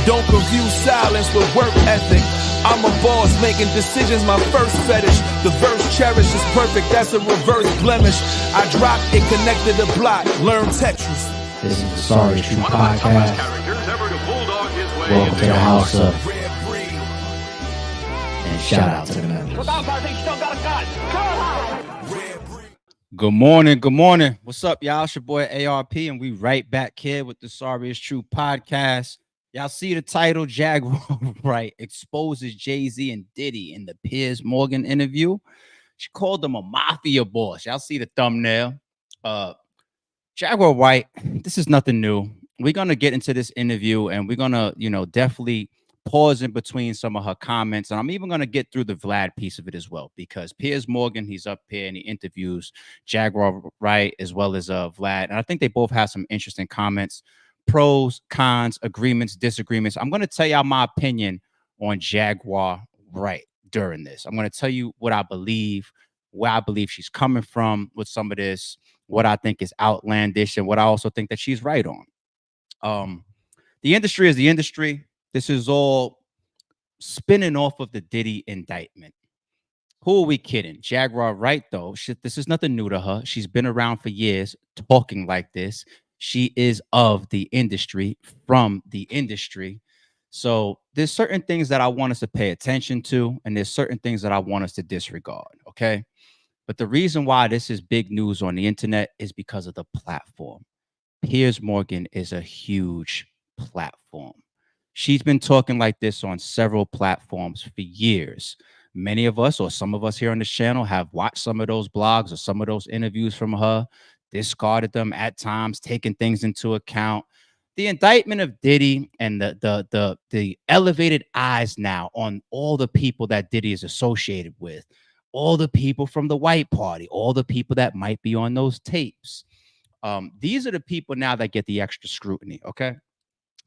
Don't confuse silence with work ethic. I'm a boss, making decisions my first fetish. The verse cherished is perfect, that's a reverse blemish. I dropped it, connected the block, learn Tetris. This is the Sorry True Podcast. Welcome to the house of. And shout out to the members. Good morning, good morning. What's up, y'all? It's your boy ARP, and we right back here with the Sorry is True Podcast. Y'all see the title, Jaguar Wright exposes Jay Z and Diddy in the Piers Morgan interview. She called him a mafia boss. Y'all see the thumbnail. Jaguar Wright, this is nothing new. We're going to get into this interview, and we're going to, definitely pause in between some of her comments. And I'm even going to get through the Vlad piece of it as well, because Piers Morgan, he's up here and he interviews Jaguar Wright as well as Vlad. And I think they both have some interesting comments. Pros, cons, agreements, disagreements. I'm going to tell y'all my opinion on Jaguar Wright during this. I'm going to tell you what I believe, where I believe she's coming from with some of this, what I think is outlandish, and what I also think that she's right on. The industry is the industry. This is all spinning off of the Diddy indictment. Who are we kidding? Jaguar Wright, though, this is nothing new to her. She's been around for years talking like this. She is of the industry, from the industry. So there's certain things that I want us to pay attention to, and there's certain things that I want us to disregard, okay? But the reason why this is big news on the internet is because of the platform. Piers Morgan is a huge platform. She's been talking like this on several platforms for years. Many of us, or some of us here on this channel, have watched some of those blogs or some of those interviews from her, discarded them at times, taking things into account. The indictment of Diddy and the elevated eyes now on all the people that Diddy is associated with, all the people from the white party, all the people that might be on those tapes. These are the people now that get the extra scrutiny, okay?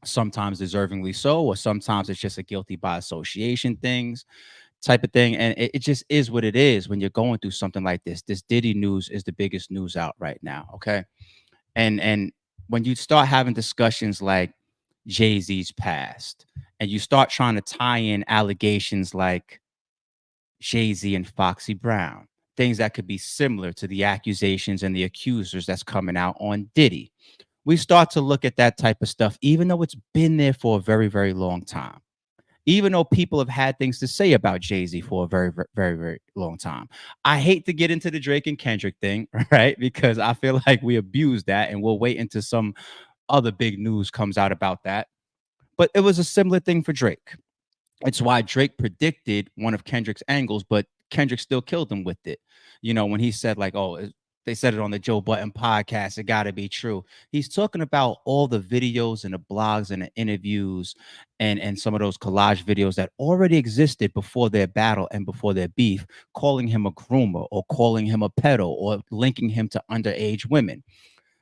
Sometimes deservingly so, or sometimes it's just a guilty by association type of thing. And it just is what it is when you're going through something like this. This Diddy news is the biggest news out right now, okay? And when you start having discussions like Jay Z's past, and you start trying to tie in allegations like Jay Z and Foxy Brown, things that could be similar to the accusations and the accusers that's coming out on Diddy, we start to look at that type of stuff, even though it's been there for a very, very long time. Even though people have had things to say about Jay Z for a very, very, very, very long time. I hate to get into the Drake and Kendrick thing, right? Because I feel like we abused that, and we'll wait until some other big news comes out about that. But it was a similar thing for Drake. It's why Drake predicted one of Kendrick's angles, but Kendrick still killed him with it. When he said like, oh, they said it on the Joe Budden podcast, it got to be true. He's talking about all the videos and the blogs and the interviews and some of those collage videos that already existed before their battle and before their beef, calling him a groomer or calling him a pedo or linking him to underage women.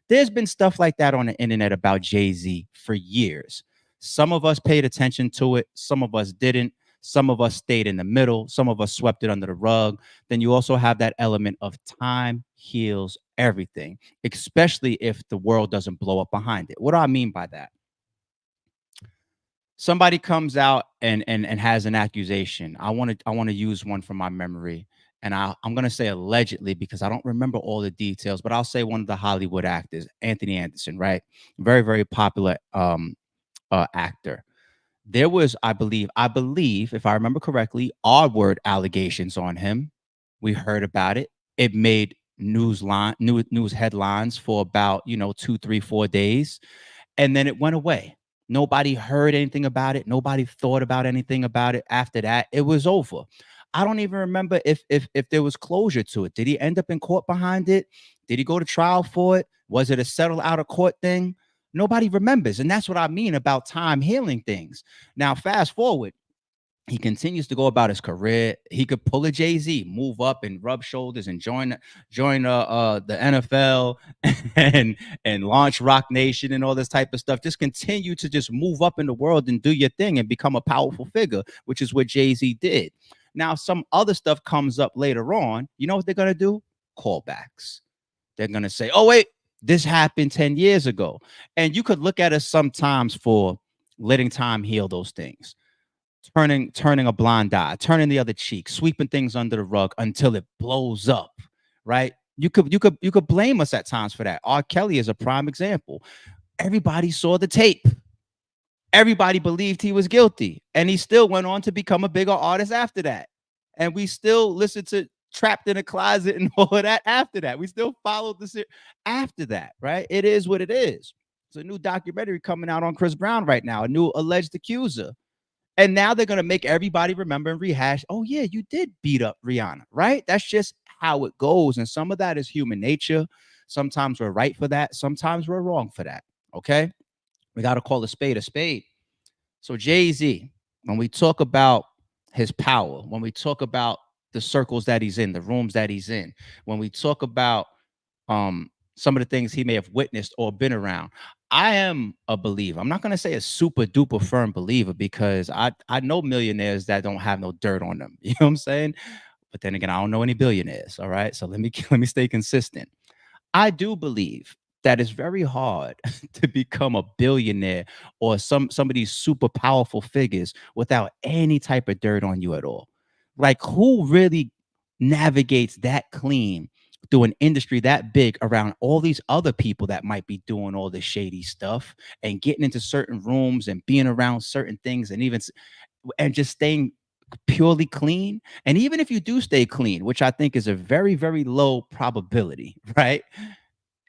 There's been stuff like that on the internet about Jay Z for years. Some of us paid attention to it. Some of us didn't. Some of us stayed in the middle. Some of us swept it under the rug. Then you also have that element of time heals everything, especially if the world doesn't blow up behind it. What do I mean by that? Somebody comes out and has an accusation. I want to use one from my memory, and I'm going to say allegedly because I don't remember all the details, but I'll say one of the Hollywood actors, Anthony Anderson, right? Very, very popular actor. There was, I believe, if I remember correctly, R-word allegations on him. We heard about it. It made news headlines for about 2, 3, 4 days, and then it went away. Nobody heard anything about it. Nobody thought about anything about it. After that, it was over. I don't even remember if there was closure to it. Did he end up in court behind it? Did he go to trial for it? Was it a settle out of court thing? Nobody remembers. And that's what I mean about time healing things. Now, fast forward, he continues to go about his career. He could pull a Jay Z, move up and rub shoulders and join the NFL and launch Rock Nation and all this type of stuff. Just continue to just move up in the world and do your thing and become a powerful figure, which is what Jay Z did. Now, some other stuff comes up later on. You know what they're going to do? Callbacks. They're going to say, oh, wait, this happened 10 years ago. And you could look at us sometimes for letting time heal those things, turning a blind eye, turning the other cheek, sweeping things under the rug until it blows up, right? You could blame us at times for that. R. Kelly is a prime example. Everybody saw the tape. Everybody believed he was guilty, and he still went on to become a bigger artist after that. And we still listen to Trapped in a Closet and all of that after that. We still followed the series after that, right? It is what it is. It's a new documentary coming out on Chris Brown right now, a new alleged accuser. And now they're going to make everybody remember and rehash, oh, yeah, you did beat up Rihanna, right? That's just how it goes. And some of that is human nature. Sometimes we're right for that. Sometimes we're wrong for that. Okay. We got to call a spade a spade. So Jay Z, when we talk about his power, when we talk about the circles that he's in, the rooms that he's in, when we talk about some of the things he may have witnessed or been around, I am a believer. I'm not going to say a super duper firm believer, because I know millionaires that don't have no dirt on them. You know what I'm saying? But then again, I don't know any billionaires. All right. So let me stay consistent. I do believe that it's very hard to become a billionaire or some of these super powerful figures without any type of dirt on you at all. Like, who really navigates that clean through an industry that big around all these other people that might be doing all this shady stuff and getting into certain rooms and being around certain things and just staying purely clean? And even if you do stay clean, which I think is a very, very low probability, right?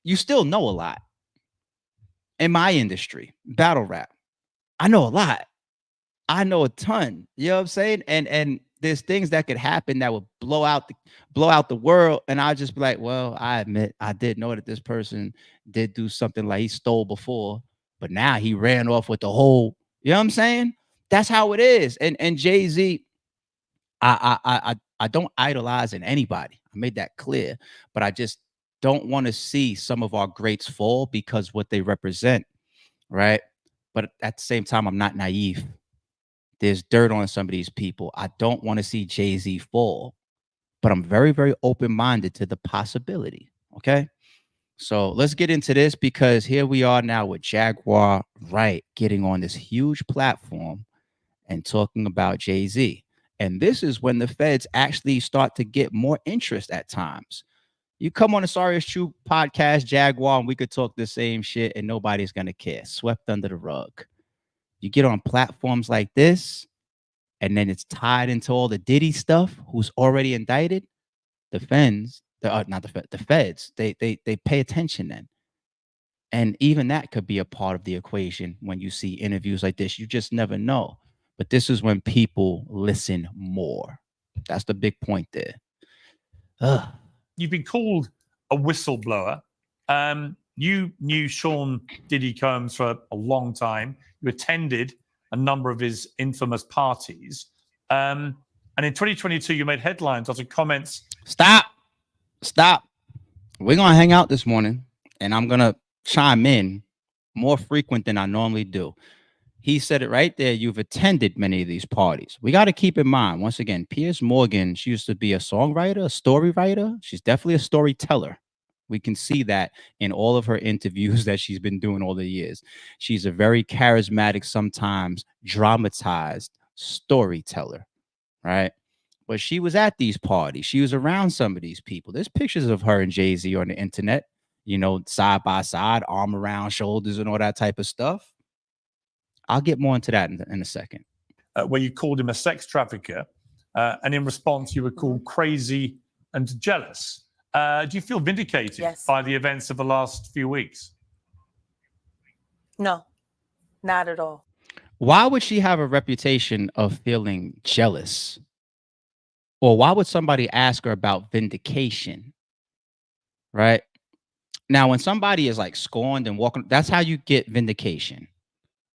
You still know a lot. In my industry, battle rap, I know a lot. I know a ton. You know what I'm saying? And there's things that could happen that would blow out the world. And I'll just be like, well, I admit I did know that this person did do something, like he stole before, but now he ran off with the whole, you know what I'm saying? That's how it is. And Jay Z, I don't idolize in anybody. I made that clear, but I just don't want to see some of our greats fall because what they represent, right? But at the same time, I'm not naive. There's dirt on some of these people. I don't want to see Jay Z fall, but I'm very, very open-minded to the possibility. Okay. So let's get into this, because here we are now with Jaguar Wright getting on this huge platform and talking about Jay Z. And this is when the feds actually start to get more interest at times. You come on the Sorry It's True podcast, Jaguar, and we could talk the same shit and nobody's going to care. Swept under the rug. You get on platforms like this, and then it's tied into all the Diddy stuff, who's already indicted. The feds, the feds, they pay attention then. And even that could be a part of the equation when you see interviews like this. You just never know. But this is when people listen more. That's the big point there. Ugh. You've been called a whistleblower. You knew Sean Diddy Combs for a long time. You attended a number of his infamous parties. And in 2022, you made headlines after comments. Stop. We're going to hang out this morning, and I'm going to chime in more frequent than I normally do. He said it right there. You've attended many of these parties. We got to keep in mind, once again, Piers Morgan, she used to be a songwriter, a story writer. She's definitely a storyteller. We can see that in all of her interviews that she's been doing all the years. She's a very charismatic, sometimes dramatized storyteller, right? But she was at these parties. She was around some of these people. There's pictures of her and Jay Z on the internet, you know, side by side, arm around shoulders and all that type of stuff. I'll get more into that in a second. Where you called him a sex trafficker, and in response, you were called crazy and jealous. Do you feel vindicated by the events of the last few weeks? No, not at all. Why would she have a reputation of feeling jealous? Or why would somebody ask her about vindication? Right? Now, when somebody is like scorned and walking, that's how you get vindication.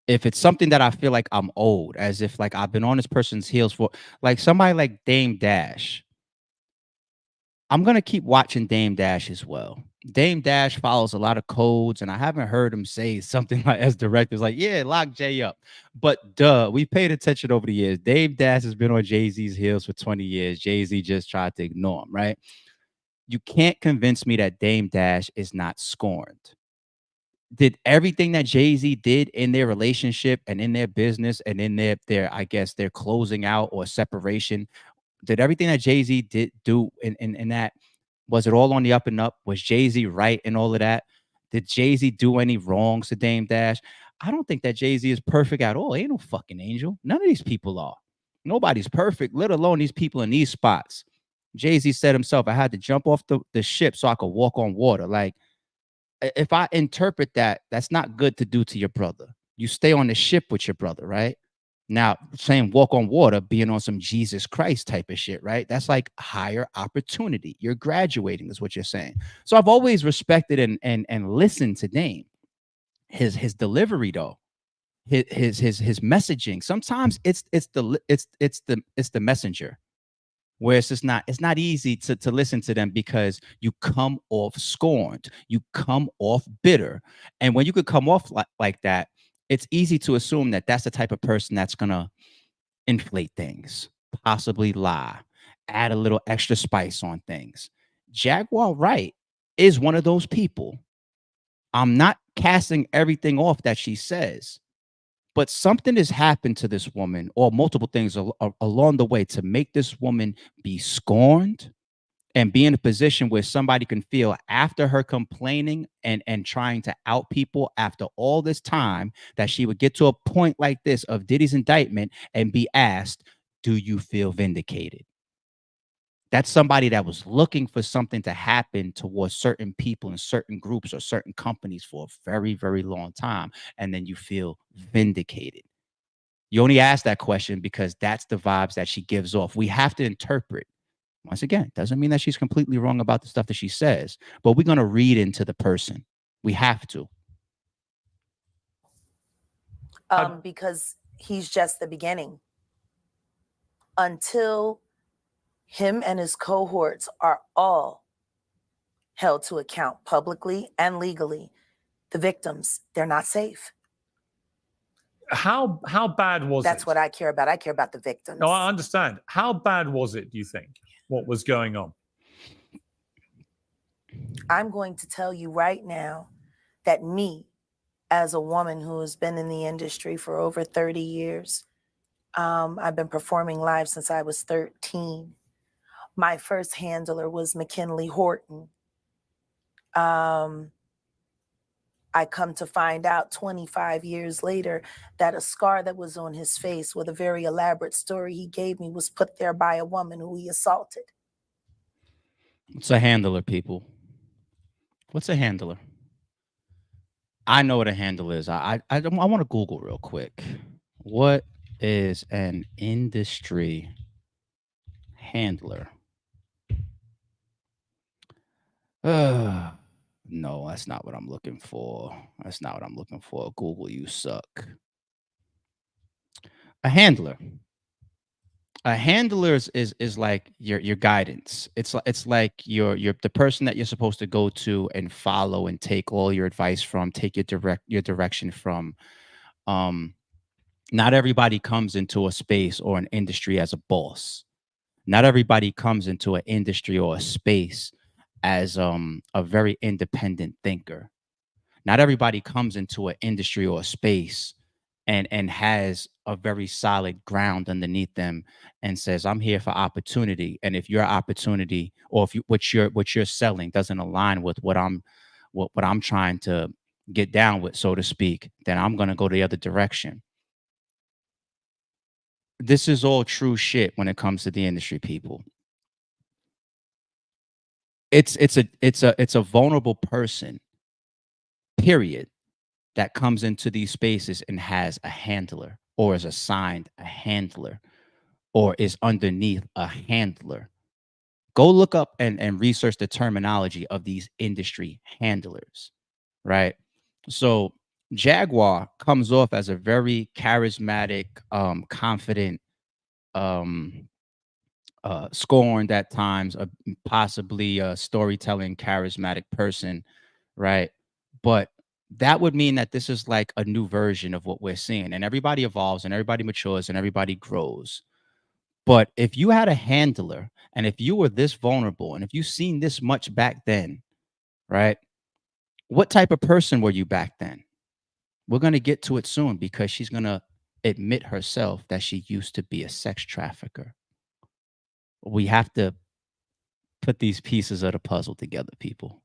If it's something that I feel like I'm owed, as if like I've been on this person's heels for, like somebody like Dame Dash, I'm going to keep watching Dame Dash as well. Dame Dash follows a lot of codes, and I haven't heard him say something like as directors like, yeah, lock Jay up. But we paid attention over the years. Dame Dash has been on Jay-Z's heels for 20 years. Jay-Z just tried to ignore him, right? You can't convince me that Dame Dash is not scorned. did everything that Jay Z did in their relationship and in their business and in their I guess their closing out or separation, did everything that Jay Z did do in that, was it all on the up and up? Was Jay Z right in all of that? Did Jay Z do any wrongs to Dame Dash? I don't think that Jay Z is perfect at all. He ain't no fucking angel. None of these people are. Nobody's perfect, let alone these people in these spots. Jay Z said himself, I had to jump off the ship so I could walk on water. Like, if I interpret that, that's not good to do to your brother. You stay on the ship with your brother, right? Now, saying walk on water, being on some Jesus Christ type of shit, right? That's like higher opportunity. You're graduating, is what you're saying. So I've always respected and listened to Dame. His delivery though, his messaging. Sometimes it's the messenger, where it's just not, it's not easy to listen to them because you come off scorned, you come off bitter. And when you could come off like that, it's easy to assume that that's the type of person that's gonna inflate things, possibly lie, add a little extra spice on things. Jaguar Wright is one of those people. I'm not casting everything off that she says, but something has happened to this woman, or multiple things along the way, to make this woman be scorned and be in a position where somebody can feel, after her complaining and trying to out people after all this time, that she would get to a point like this of Diddy's indictment and be asked, do you feel vindicated? That's somebody that was looking for something to happen towards certain people and certain groups or certain companies for a very, very long time. And then you feel vindicated. You only ask that question because that's the vibes that she gives off. We have to interpret. Once again, doesn't mean that she's completely wrong about the stuff that she says, but we're going to read into the person. We have to. Because he's just the beginning. Until him and his cohorts are all held to account publicly and legally, the victims, they're not safe. How bad was it? That's what I care about. I care about the victims. No, I understand. How bad was it, do you think, what was going on? I'm going to tell you right now that me, as a woman who has been in the industry for over 30 years, I've been performing live since I was 13. My first handler was McKinley Horton. I come to find out 25 years later that a scar that was on his face with a very elaborate story he gave me was put there by a woman who he assaulted. What's a handler, people? What's a handler? I know what a handler is. I want to Google real quick. What is an industry handler? No, that's not what I'm looking for. That's not what I'm looking for. Google, you suck. A handler. A handler is like your guidance. It's like you're the person that you're supposed to go to and follow and take all your advice from, take your direction from. Not everybody comes into a space or an industry as a boss. Not everybody comes into an industry or a space as a very independent thinker. Not everybody comes into an industry or a space and has a very solid ground underneath them and says, I'm here for opportunity. And if your opportunity, or if what you're selling doesn't align with what I'm trying to get down with, so to speak, then I'm going to go the other direction. This is all true shit when it comes to the industry, people. It's a vulnerable person, period, that comes into these spaces and has a handler, or is assigned a handler, or is underneath a handler. Go look up and research the terminology of these industry handlers, right? So Jaguar comes off as a very charismatic, confident, scorned at times, possibly a storytelling, charismatic person, right? But that would mean that this is like a new version of what we're seeing, and everybody evolves and everybody matures and everybody grows. But if you had a handler, and if you were this vulnerable, and if you've seen this much back then, right? What type of person were you back then? We're going to get to it soon because she's going to admit herself that she used to be a sex trafficker. We have to put these pieces of the puzzle together, people.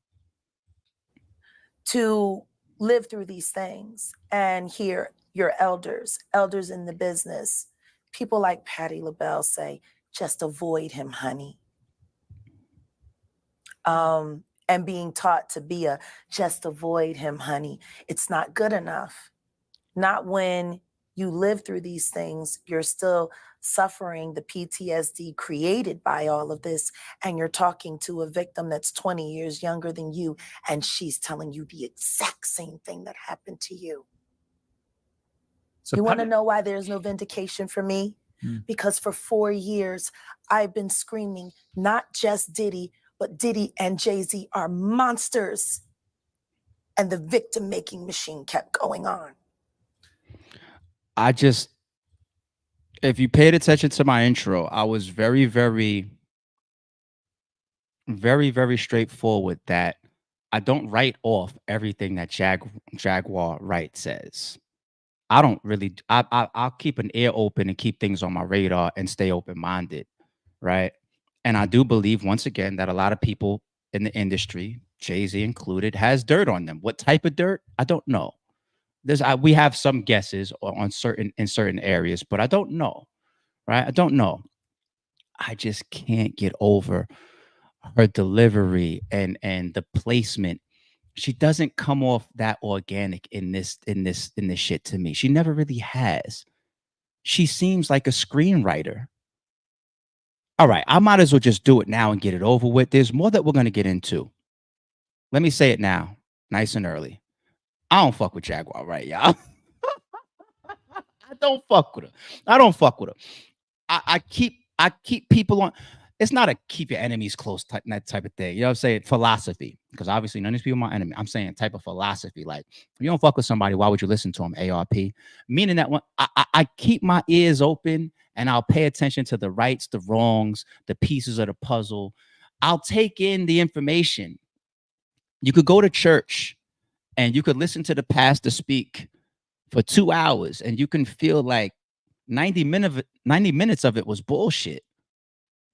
To live through these things and hear your elders in the business, people like Patti LaBelle say, just avoid him, honey. And being taught to be just avoid him, honey. It's not good enough. Not when you live through these things, you're still suffering the PTSD created by all of this. And you're talking to a victim that's 20 years younger than you. And she's telling you the exact same thing that happened to you. So you want to know why there's no vindication for me? Because for 4 years, I've been screaming, not just Diddy, but Diddy and Jay Z are monsters. And the victim making machine kept going on. If you paid attention to my intro, I was very, very, very, very straightforward that I don't write off everything that Jaguar Wright says. I don't really, I'll keep an ear open and keep things on my radar and stay open-minded, right? And I do believe, once again, that a lot of people in the industry, Jay Z included, has dirt on them. What type of dirt? I don't know. We have some guesses in certain areas, but I don't know, right? I don't know. I just can't get over her delivery and the placement. She doesn't come off that organic in this shit to me. She never really has. She seems like a screenwriter. All right, I might as well just do it now and get it over with. There's more that we're going to get into. Let me say it now, nice and early. I don't fuck with Jaguar Wright, y'all. I don't fuck with her. I don't fuck with her. I keep people on. It's not a keep your enemies close type, that type of thing. You know what I'm saying? Philosophy. Because obviously none of these people are my enemy. I'm saying type of philosophy. Like, if you don't fuck with somebody, why would you listen to them? ARP. Meaning that when I keep my ears open and I'll pay attention to the rights, the wrongs, the pieces of the puzzle. I'll take in the information. You could go to church and you could listen to the pastor speak for 2 hours and you can feel like 90 minutes of it was bullshit.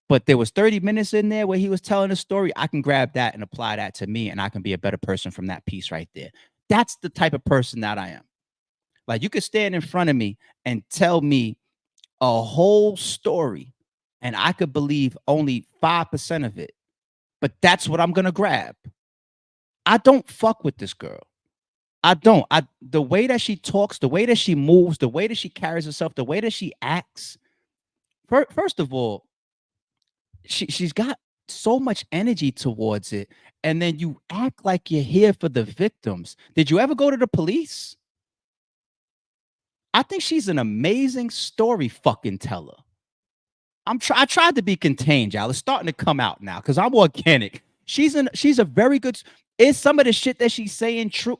But there was 30 minutes in there where he was telling a story. I can grab that and apply that to me, and I can be a better person from that piece right there. That's the type of person that I am. Like, you could stand in front of me and tell me a whole story, and I could believe only 5% of it. But that's what I'm going to grab. I don't fuck with this girl. I don't. The way that she talks, the way that she moves, the way that she carries herself, the way that she acts. First of all, she's got so much energy towards it, and then you act like you're here for the victims. Did you ever go to the police? I think she's an amazing story fucking teller. I tried to be contained, y'all. It's starting to come out now because I'm organic. She's a very good. Is some of the shit that she's saying true?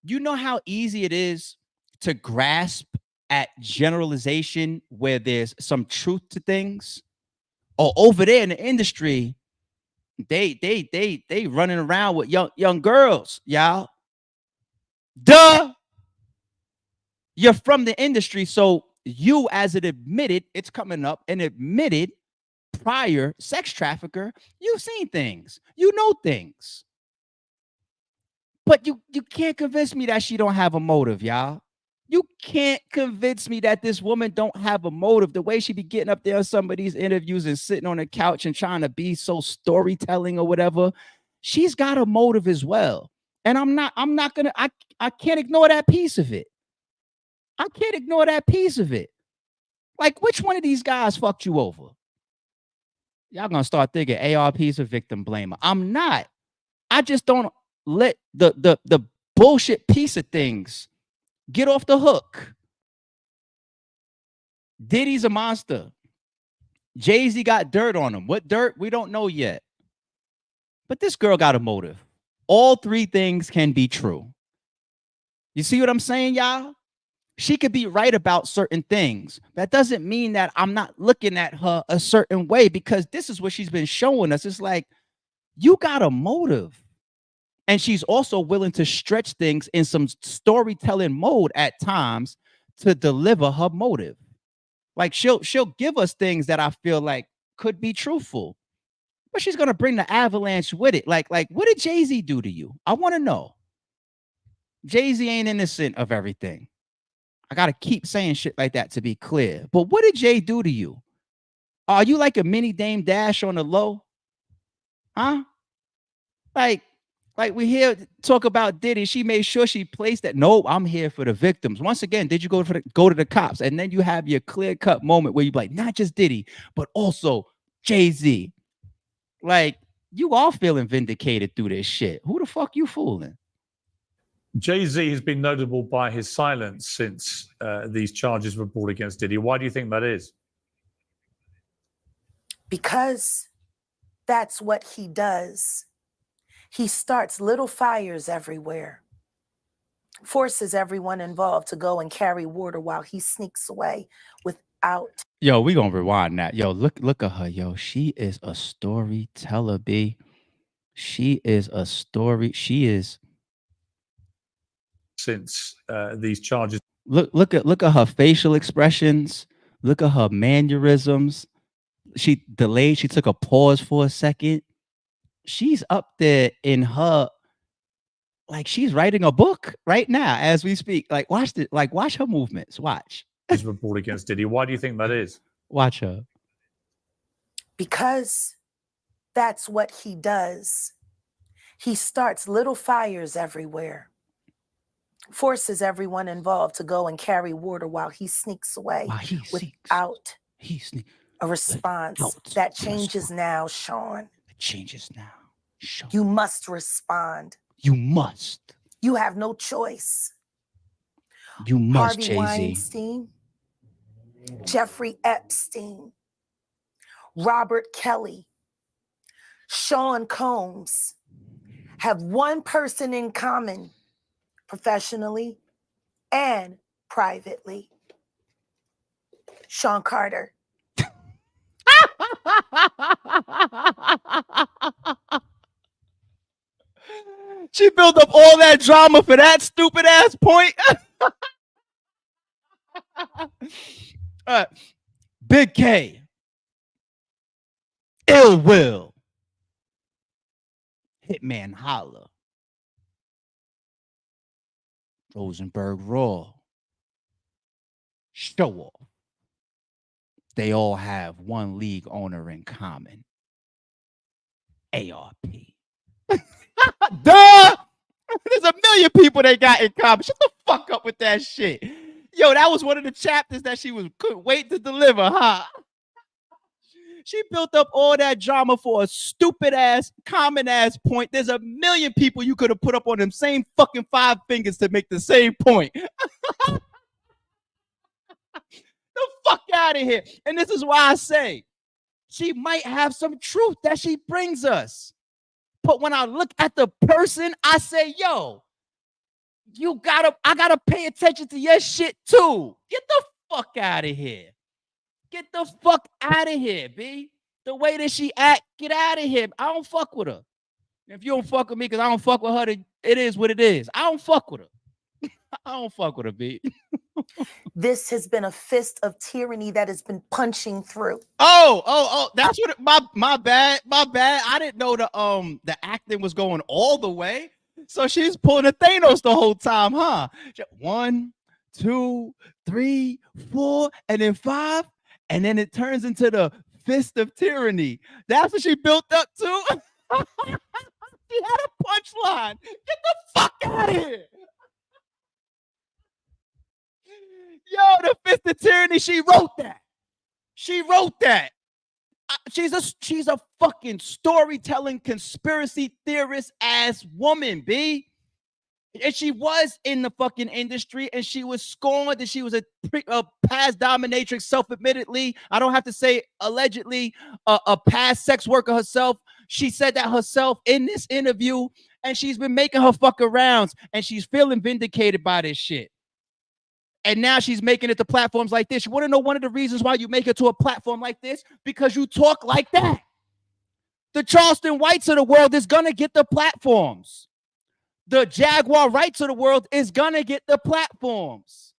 You know how easy it is to grasp at generalization where there's some truth to things? Or over there in the industry, they running around with young girls, y'all. Duh. You're from the industry, so you, as an admitted, it's coming up, an admitted prior sex trafficker, you've seen things, you know things. But you can't convince me that she don't have a motive, y'all. You can't convince me that this woman don't have a motive. The way she be getting up there on some of these interviews and sitting on the couch and trying to be so storytelling or whatever, she's got a motive as well. And I can't ignore that piece of it. I can't ignore that piece of it. Like, which one of these guys fucked you over? Y'all gonna start thinking ARP's a victim blamer. I'm not. I just don't let the bullshit piece of things get off the hook. Diddy's a monster. Jay Z got dirt on him. What dirt? We don't know yet. But this girl got a motive. All three things can be true. You see what I'm saying, y'all? She could be right about certain things. That doesn't mean that I'm not looking at her a certain way, because this is what she's been showing us. It's like, you got a motive. And she's also willing to stretch things in some storytelling mode at times to deliver her motive. Like she'll give us things that I feel like could be truthful, but she's gonna bring the avalanche with it. Like what did Jay Z do to you? I want to know. Jay Z ain't innocent of everything. I gotta keep saying shit like that to be clear. But what did Jay do to you? Are you like a mini Dame Dash on the low? Huh? Like we hear talk about Diddy. She made sure she placed that. No, I'm here for the victims. Once again, did you go to the cops? And then you have your clear-cut moment where you like, not just Diddy, but also Jay Z. Like, you all feeling vindicated through this shit. Who the fuck you fooling? Jay Z has been notable by his silence since these charges were brought against Diddy. Why do you think that is? Because that's what he does. He starts little fires everywhere, forces everyone involved to go and carry water while he sneaks away without. Yo, we gonna rewind that. Yo, look at her. Yo, she is a storyteller, B. She is a story. She is. Since these charges. Look at her facial expressions. Look at her mannerisms. She delayed. She took a pause for a second. She's up there in her, like she's writing a book right now as we speak. Like watch her movements. Watch. These were brought against Diddy. Why do you think that is? Watch her. Because that's what he does. He starts little fires everywhere, forces everyone involved to go and carry water while he sneaks away without a response. That changes now, Sean. It changes now. Sean. You must respond. You must. You have no choice. You must, Harvey Jay-Z. Weinstein, Jeffrey Epstein, Robert Kelly, Sean Combs have one person in common, professionally and privately. Sean Carter. She built up all that drama for that stupid ass point. Big K. Ill Will. Hitman Holla. Rosenberg Raw. Show Off. They all have one league owner in common. ARP. Duh! There's a million people they got in common. Shut the fuck up with that shit. Yo, that was one of the chapters that she couldn't wait to deliver, huh? She built up all that drama for a stupid ass, common ass point. There's a million people you could have put up on them same fucking 5 fingers to make the same point. The fuck out of here. And this is why I say she might have some truth that she brings us. But when I look at the person, I say, yo, I gotta pay attention to your shit too. Get the fuck out of here. Get the fuck out of here, B. The way that she act, get out of here. I don't fuck with her. If you don't fuck with me because I don't fuck with her, then it is what it is. I don't fuck with her. I don't fuck with her, B. This has been a fist of tyranny that has been punching through. Oh, that's what my bad. I didn't know the acting was going all the way. So she's pulling a Thanos the whole time, huh? 1, 2, 3, 4, and then 5, and then it turns into the fist of tyranny. That's what she built up to. She had a punchline. Get the fuck out of here. Yo, the fist of tyranny. She wrote that. She's a fucking storytelling conspiracy theorist ass woman, B. And she was in the fucking industry and she was scorned and she was a past dominatrix, self-admittedly. I don't have to say allegedly, a past sex worker herself. She said that herself in this interview and she's been making her fucking rounds and she's feeling vindicated by this shit. And now she's making it to platforms like this. You want to know one of the reasons why you make it to a platform like this? Because you talk like that. The Charleston Whites of the world is going to get the platforms. the Jaguar Wrights of the world is gonna get the platforms.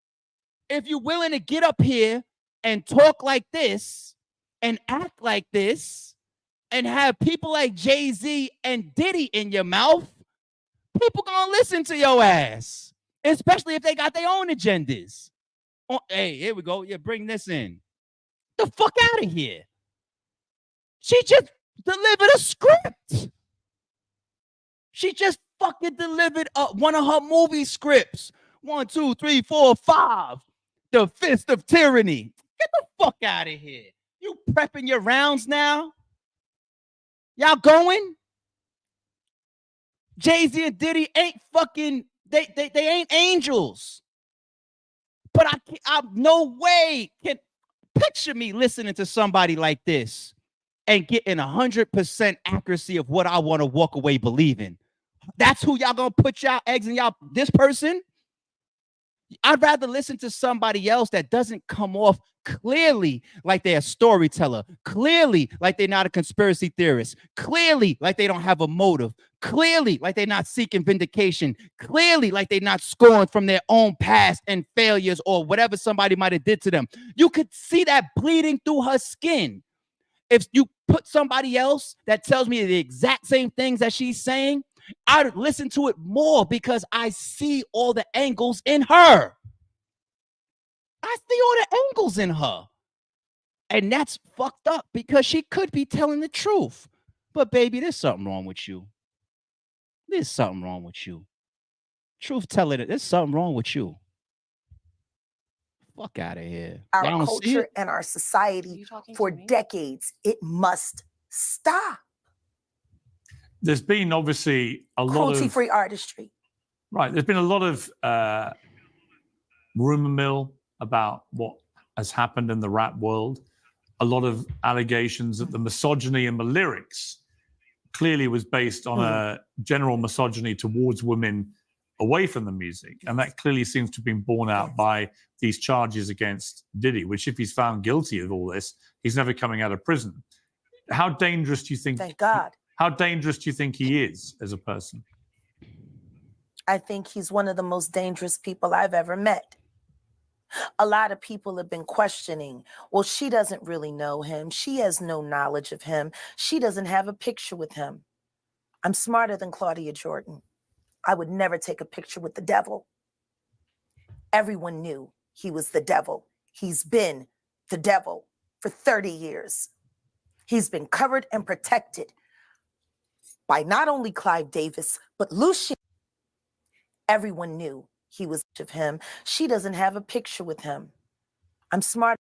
If you're willing to get up here and talk like this and act like this and have people like Jay Z and Diddy in your mouth, people gonna listen to your ass, especially if they got their own agendas. Oh, hey, here we go. Yeah, bring this in. The fuck out of here. She just delivered a script. She just fucking delivered one of her movie scripts. 1, 2, 3, 4, 5. The Fist of Tyranny. Get the fuck out of here. You prepping your rounds now? Y'all going? Jay Z and Diddy ain't fucking, they ain't angels. But I no way can picture me listening to somebody like this and getting 100% accuracy of what I want to walk away believing. That's who y'all gonna put y'all eggs in y'all, this person? I'd rather listen to somebody else that doesn't come off clearly like they're a storyteller, clearly like they're not a conspiracy theorist, clearly like they don't have a motive, clearly like they're not seeking vindication, clearly like they're not scoring from their own past and failures or whatever somebody might have did to them. You could see that bleeding through her skin. If you put somebody else that tells me the exact same things that she's saying, I'd listen to it more because I see all the angles in her. I see all the angles in her. And that's fucked up because she could be telling the truth. But baby, there's something wrong with you. There's something wrong with you. Truth telling, there's something wrong with you. Fuck out of here. Our culture and our society for decades. It must stop. There's been obviously a lot of cruelty-free artistry. Right. There's been a lot of rumor mill about what has happened in the rap world. A lot of allegations that the misogyny in the lyrics clearly was based on a general misogyny towards women away from the music. And that clearly seems to have been borne out by these charges against Diddy, which if he's found guilty of all this, he's never coming out of prison. How dangerous do you think? Thank God. How dangerous do you think he is as a person? I think he's one of the most dangerous people I've ever met. A lot of people have been questioning, well, she doesn't really know him. She has no knowledge of him. She doesn't have a picture with him. I'm smarter than Claudia Jordan. I would never take a picture with the devil. Everyone knew he was the devil. He's been the devil for 30 years. He's been covered and protected by not only Clive Davis, but Lucian. Everyone knew he was of him. She doesn't have a picture with him. I'm smart.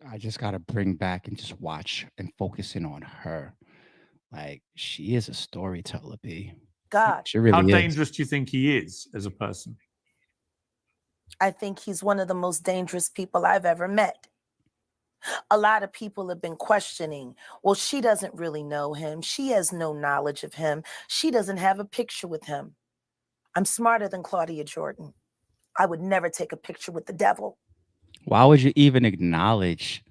I just got to bring back and just watch and focus in on her. Like, she is a storyteller, B. God. She really How is. dangerous do you think he is as a person? I think he's one of the most dangerous people I've ever met. A lot of people have been questioning, well, she doesn't really know him. She has no knowledge of him. She doesn't have a picture with him. I'm smarter than Claudia Jordan. I would never take a picture with the devil. Why would you even acknowledge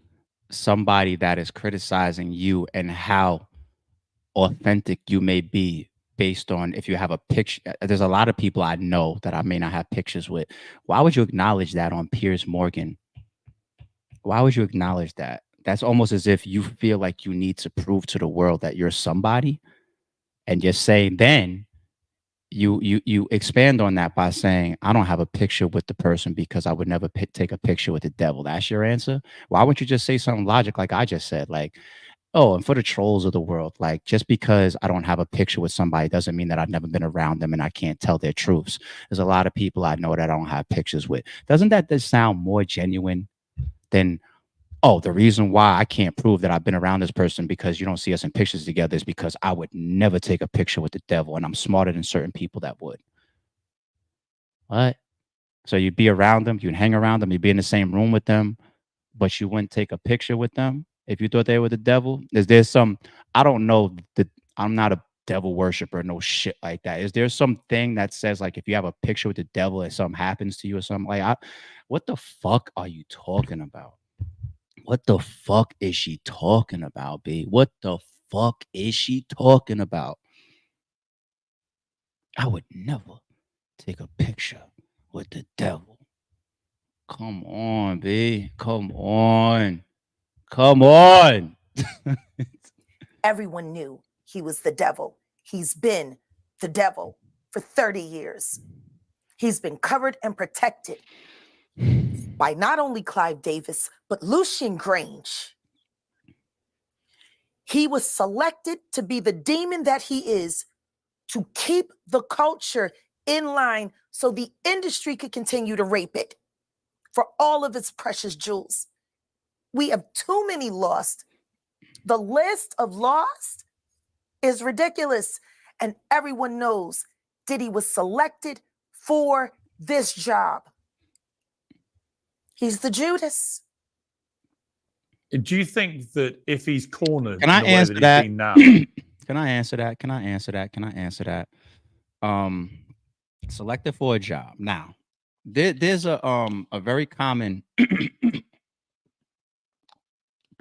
somebody that is criticizing you and how authentic you may be based on if you have a picture? There's a lot of people I know that I may not have pictures with. Why would you acknowledge that on Piers Morgan? Why would you acknowledge that? That's almost as if you feel like you need to prove to the world that you're somebody, and you're saying then you expand on that by saying, I don't have a picture with the person because I would never take a picture with the devil. That's your answer. Why wouldn't you just say something logic like I just said? Like, oh, and for the trolls of the world, like, just because I don't have a picture with somebody doesn't mean that I've never been around them and I can't tell their truths. There's a lot of people I know that I don't have pictures with. Doesn't that just sound more genuine than, oh, the reason why I can't prove that I've been around this person because you don't see us in pictures together is because I would never take a picture with the devil and I'm smarter than certain people that would. What? So you'd be around them, you'd hang around them, you'd be in the same room with them, but you wouldn't take a picture with them if you thought they were the devil? Is there some, I don't know, I'm not a devil worshiper, no shit like that. Is there something that says, like, if you have a picture with the devil and something happens to you or something, like, what the fuck are you talking about? What the fuck is she talking about, B? What the fuck is she talking about? I would never take a picture with the devil. Come on, B. Come on. Come on. Everyone knew he was the devil. He's been the devil for 30 years. He's been covered and protected by not only Clive Davis, but Lucian Grange. He was selected to be the demon that he is, to keep the culture in line so the industry could continue to rape it for all of its precious jewels. We have too many lost. The list of lost is ridiculous. And everyone knows Diddy was selected for this job. He's the Judas. Do you think that if he's cornered, Can I in the way answer that that? he's been now, Can I answer that? Can I answer that? Can I answer that? Selected for a job. Now, there's a very common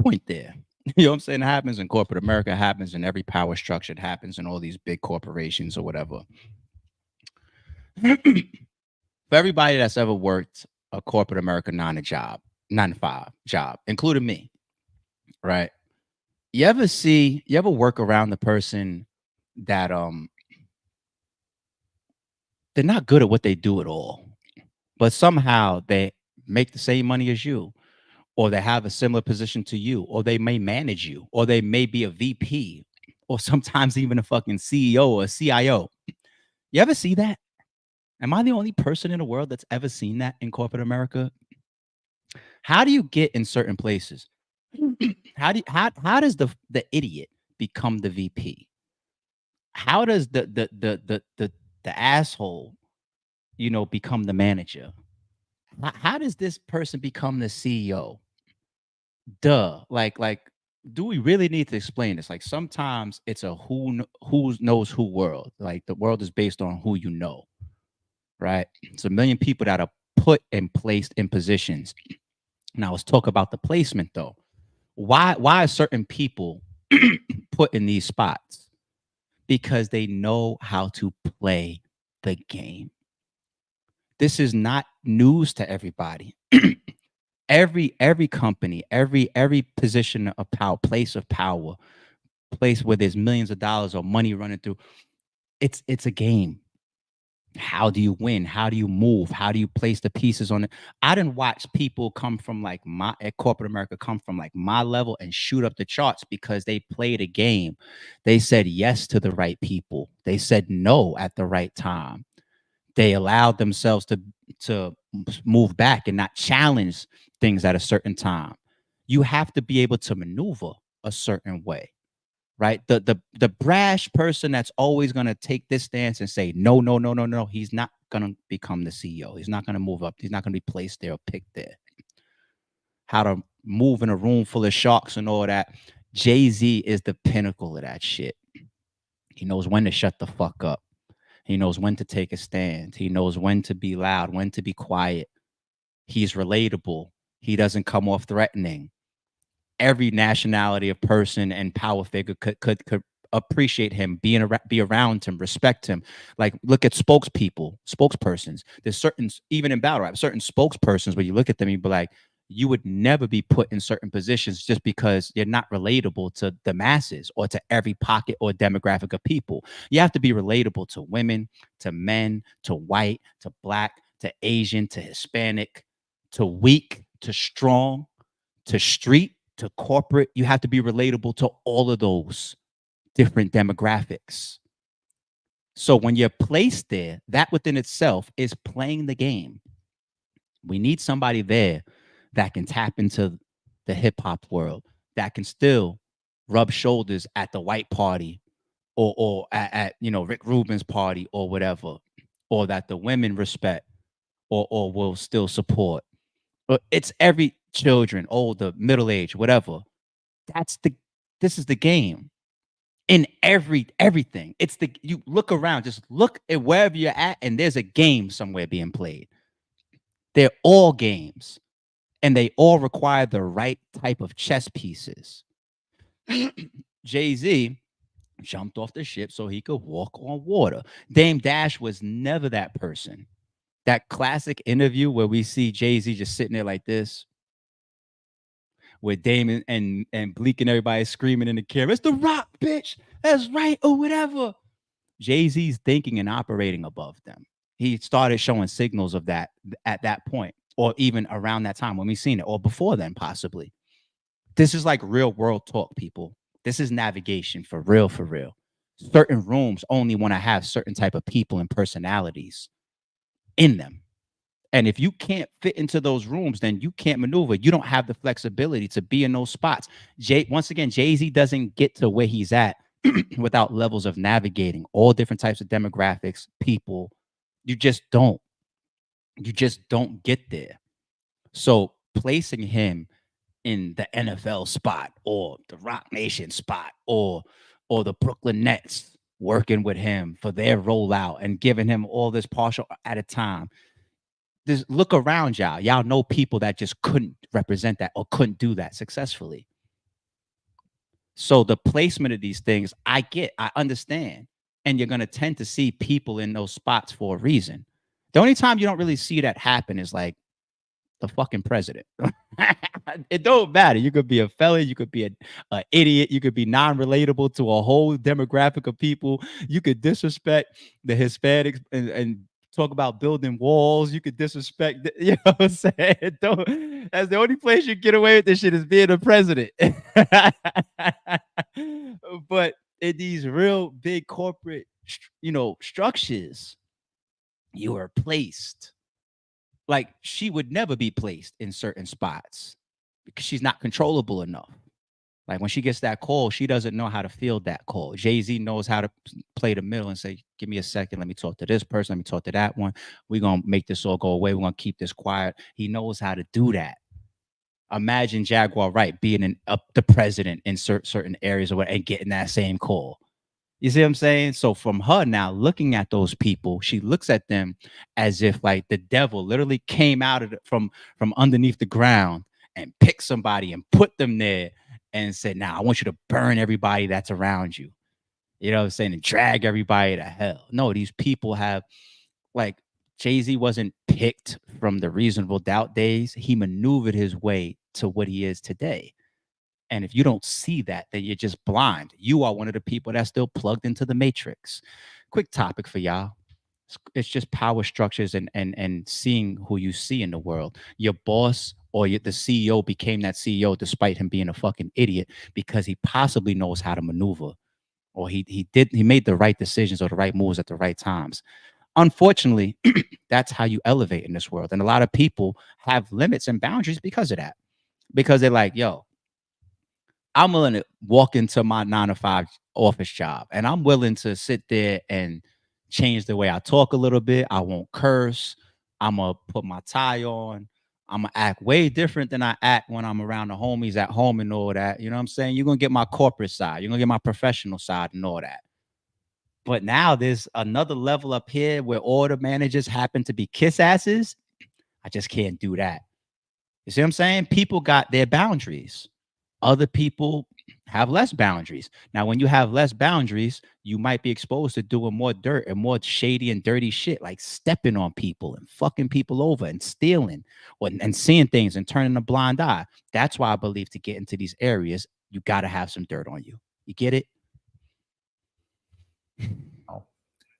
point there. You know what I'm saying? It happens in corporate America, it happens in every power structure, it happens in all these big corporations or whatever. For everybody that's ever worked a corporate America 9 to 5 job, including me, right? You ever work around the person that they're not good at what they do at all, but somehow they make the same money as you, or they have a similar position to you, or they may manage you, or they may be a VP, or sometimes even a fucking CEO or a CIO. You ever see that? Am I the only person in the world that's ever seen that in corporate America? How do you get in certain places? How does the idiot become the VP? How does the asshole, you know, become the manager? How does this person become the CEO? Duh. Like, do we really need to explain this? Like, sometimes it's a who knows who world. Like, the world is based on who you know, right? It's a million people that are put and placed in positions. Now, let's talk about the placement, though. Why are certain people put in these spots? Because they know how to play the game. This is not news to everybody. Every company, every position of power, place of power, place where there's millions of dollars or money running through, it's a game. How do you win? How do you move? How do you place the pieces on it? I didn't watch people come from like at corporate America, come from like my level and shoot up the charts because they played a game. They said yes to the right people. They said no at the right time. They allowed themselves to move back and not challenge things at a certain time. You have to be able to maneuver a certain way, right? The brash person that's always going to take this stance and say, no, he's not going to become the CEO. He's not going to move up. He's not going to be placed there or picked there. How to move in a room full of sharks and all that. Jay Z is the pinnacle of that shit. He knows when to shut the fuck up. He knows when to take a stand. He knows when to be loud, when to be quiet. He's relatable. He doesn't come off threatening. Every nationality of person and power figure could appreciate him, be around him, respect him. Like, look at spokespersons. There's certain, even in battle rap, certain spokespersons where you look at them, you be like, you would never be put in certain positions just because you're not relatable to the masses or to every pocket or demographic of people. You have to be relatable to women, to men, to white, to black, to Asian, to Hispanic, to weak, to strong, to street, to corporate. You have to be relatable to all of those different demographics. So when you're placed there, that within itself is playing the game. We need somebody there that can tap into the hip hop world, that can still rub shoulders at the white party or at you know, Rick Rubin's party or whatever, or that the women respect or will still support. But it's every children, older, middle age, whatever. This is the game. In everything. It's you look around, just look at wherever you're at, and there's a game somewhere being played. They're all games. And they all require the right type of chess pieces. Jay Z jumped off the ship so he could walk on water. Dame Dash was never that person. That classic interview where we see Jay Z just sitting there like this, with Damon and Bleak and everybody screaming in the camera, "It's The Rock, bitch. That's right," or whatever. Jay Z's thinking and operating above them. He started showing signals of that at that point, or even around that time when we seen it, or before then, possibly. This is like real world talk, people. This is navigation for real, for real. Certain rooms only want to have certain type of people and personalities in them. And if you can't fit into those rooms, then you can't maneuver. You don't have the flexibility to be in those spots. Once again, Jay-Z doesn't get to where he's at without levels of navigating all different types of demographics, people. You just don't. You just don't get there. So placing him in the NFL spot or the Rock Nation spot or the Brooklyn Nets working with him for their rollout and giving him all this partial at a time. Just look around y'all. Y'all know people that just couldn't represent that or couldn't do that successfully. So the placement of these things, I understand. And you're going to tend to see people in those spots for a reason. The only time you don't really see that happen is like the fucking president. It don't matter. You could be a felon. You could be an idiot. You could be non-relatable to a whole demographic of people. You could disrespect the Hispanics and talk about building walls. You could disrespect, you know what I'm saying? That's the only place you get away with this shit is being a president. But in these real big corporate, structures, you are placed. Like, she would never be placed in certain spots because she's not controllable enough. Like, when she gets that call, she doesn't know how to field that call. Jay-Z knows how to play the middle and say, give me a second. Let me talk to this person. Let me talk to that one. We're going to make this all go away. We're going to keep this quiet. He knows how to do that. Imagine Jaguar Wright being the president in certain areas or and getting that same call. You see what I'm saying? So from her now looking at those people, she looks at them as if like the devil literally came out of from underneath the ground and picked somebody and put them there and said, "Now I want you to burn everybody that's around you." You know what I'm saying? And drag everybody to hell. No, these people have, like, Jay-Z wasn't picked from the Reasonable Doubt days. He maneuvered his way to what he is today. And if you don't see that, then you're just blind. You are one of the people that's still plugged into the matrix. Quick topic for y'all. It's just power structures and seeing who you see in the world. Your boss or the CEO became that CEO despite him being a fucking idiot because he possibly knows how to maneuver, or he made the right decisions or the right moves at the right times. Unfortunately, that's how you elevate in this world. And a lot of people have limits and boundaries because of that. Because they're like, yo, I'm willing to walk into my 9-to-5 office job and I'm willing to sit there and change the way I talk a little bit. I won't curse. I'm going to put my tie on. I'm going to act way different than I act when I'm around the homies at home and all that. You know what I'm saying? You're going to get my corporate side. You're going to get my professional side and all that. But now there's another level up here where all the managers happen to be kiss asses. I just can't do that. You see what I'm saying? People got their boundaries. Other people have less boundaries. Now, when you have less boundaries, you might be exposed to doing more dirt and more shady and dirty shit, like stepping on people and fucking people over and stealing and seeing things and turning a blind eye. That's why I believe to get into these areas, you got to have some dirt on you. You get it?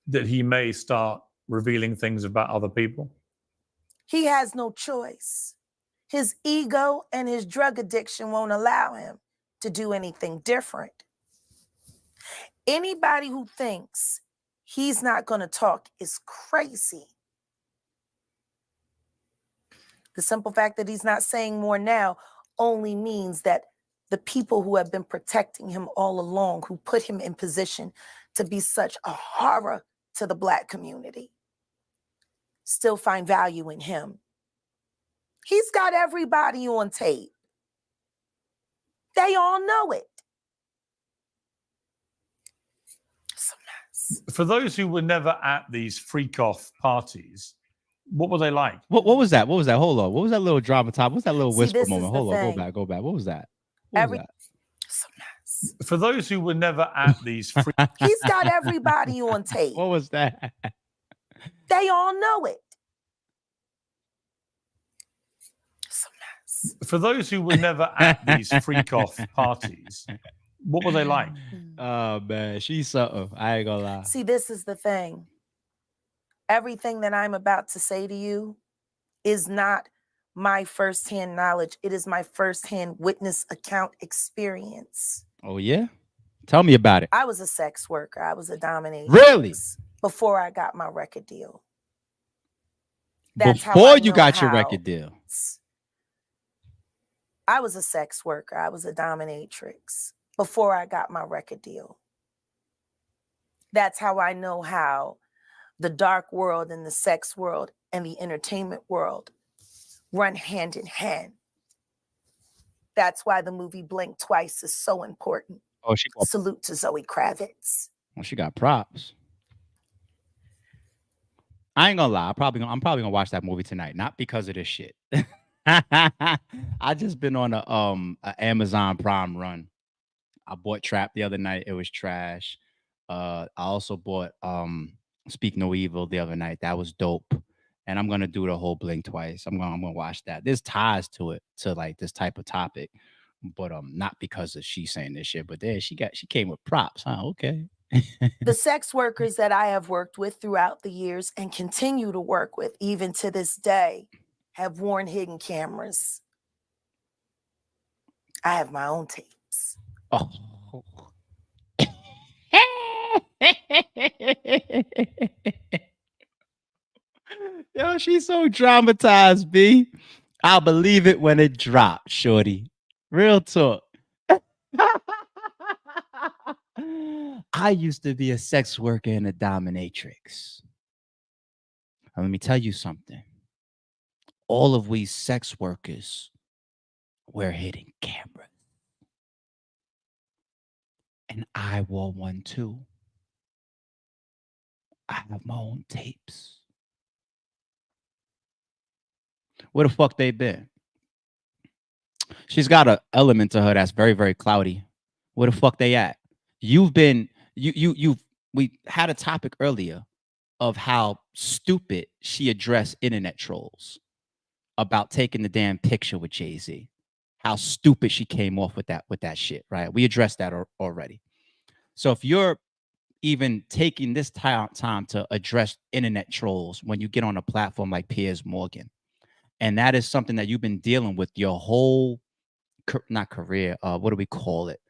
That he may start revealing things about other people. He has no choice. His ego and his drug addiction won't allow him to do anything different. Anybody who thinks he's not going to talk is crazy. The simple fact that he's not saying more now only means that the people who have been protecting him all along, who put him in position to be such a horror to the Black community, still find value in him. He's got everybody on tape. They all know it. It's a mess. For those who were never at these freak-off parties, what were they like? What was that? What was that? Hold on. What was that little drama top? What was that little whisper this moment? is the Hold on. thing. Go back. What was that? What was that? It's a tapes. For those who were never at these free He's got everybody on tape. What was that? They all know it. It's a mess. for those who were never at these freak off parties, what were they like? Oh man, she's something. I ain't gonna lie. See, this is the thing. Everything that I'm about to say to you is not my firsthand knowledge. It is my firsthand witness account experience. Oh yeah, tell me about it. I was a sex worker. I was a dominatrix. Really? Before I got my record deal. That's how Before I you know got your how record deal. I was a sex worker. I was a dominatrix before I got my record deal. That's how I know how the dark world and the sex world and the entertainment world run hand in hand. That's why the movie Blink Twice is so important. Oh, Salute to Zoe Kravitz. Well, she got props. I ain't gonna lie. I'm probably gonna watch that movie tonight, not because of this shit. I just been on a Amazon Prime run. I bought Trap the other night. It was trash. I also bought Speak No Evil the other night. That was dope. And I'm gonna do the whole Blink Twice. I'm gonna watch that. There's ties to it, to like this type of topic, but not because of she saying this shit. But there she came with props. Huh? Okay. The sex workers that I have worked with throughout the years and continue to work with even to this day have worn hidden cameras. I have my own tapes. Oh. Yo, she's so dramatized, B. I'll believe it when it drops, shorty. Real talk. I used to be a sex worker and a dominatrix. And let me tell you something. All of we sex workers wear hidden cameras. And I wore one too. I have my own tapes. Where the fuck they been? She's got an element to her that's very, very cloudy. Where the fuck they at? We had a topic earlier of how stupid she addressed internet trolls about taking the damn picture with Jay Z. How stupid she came off with that shit, right? We addressed that already. So if you're even taking this time to address internet trolls when you get on a platform like Piers Morgan, and that is something that you've been dealing with your whole, not career, what do we call it?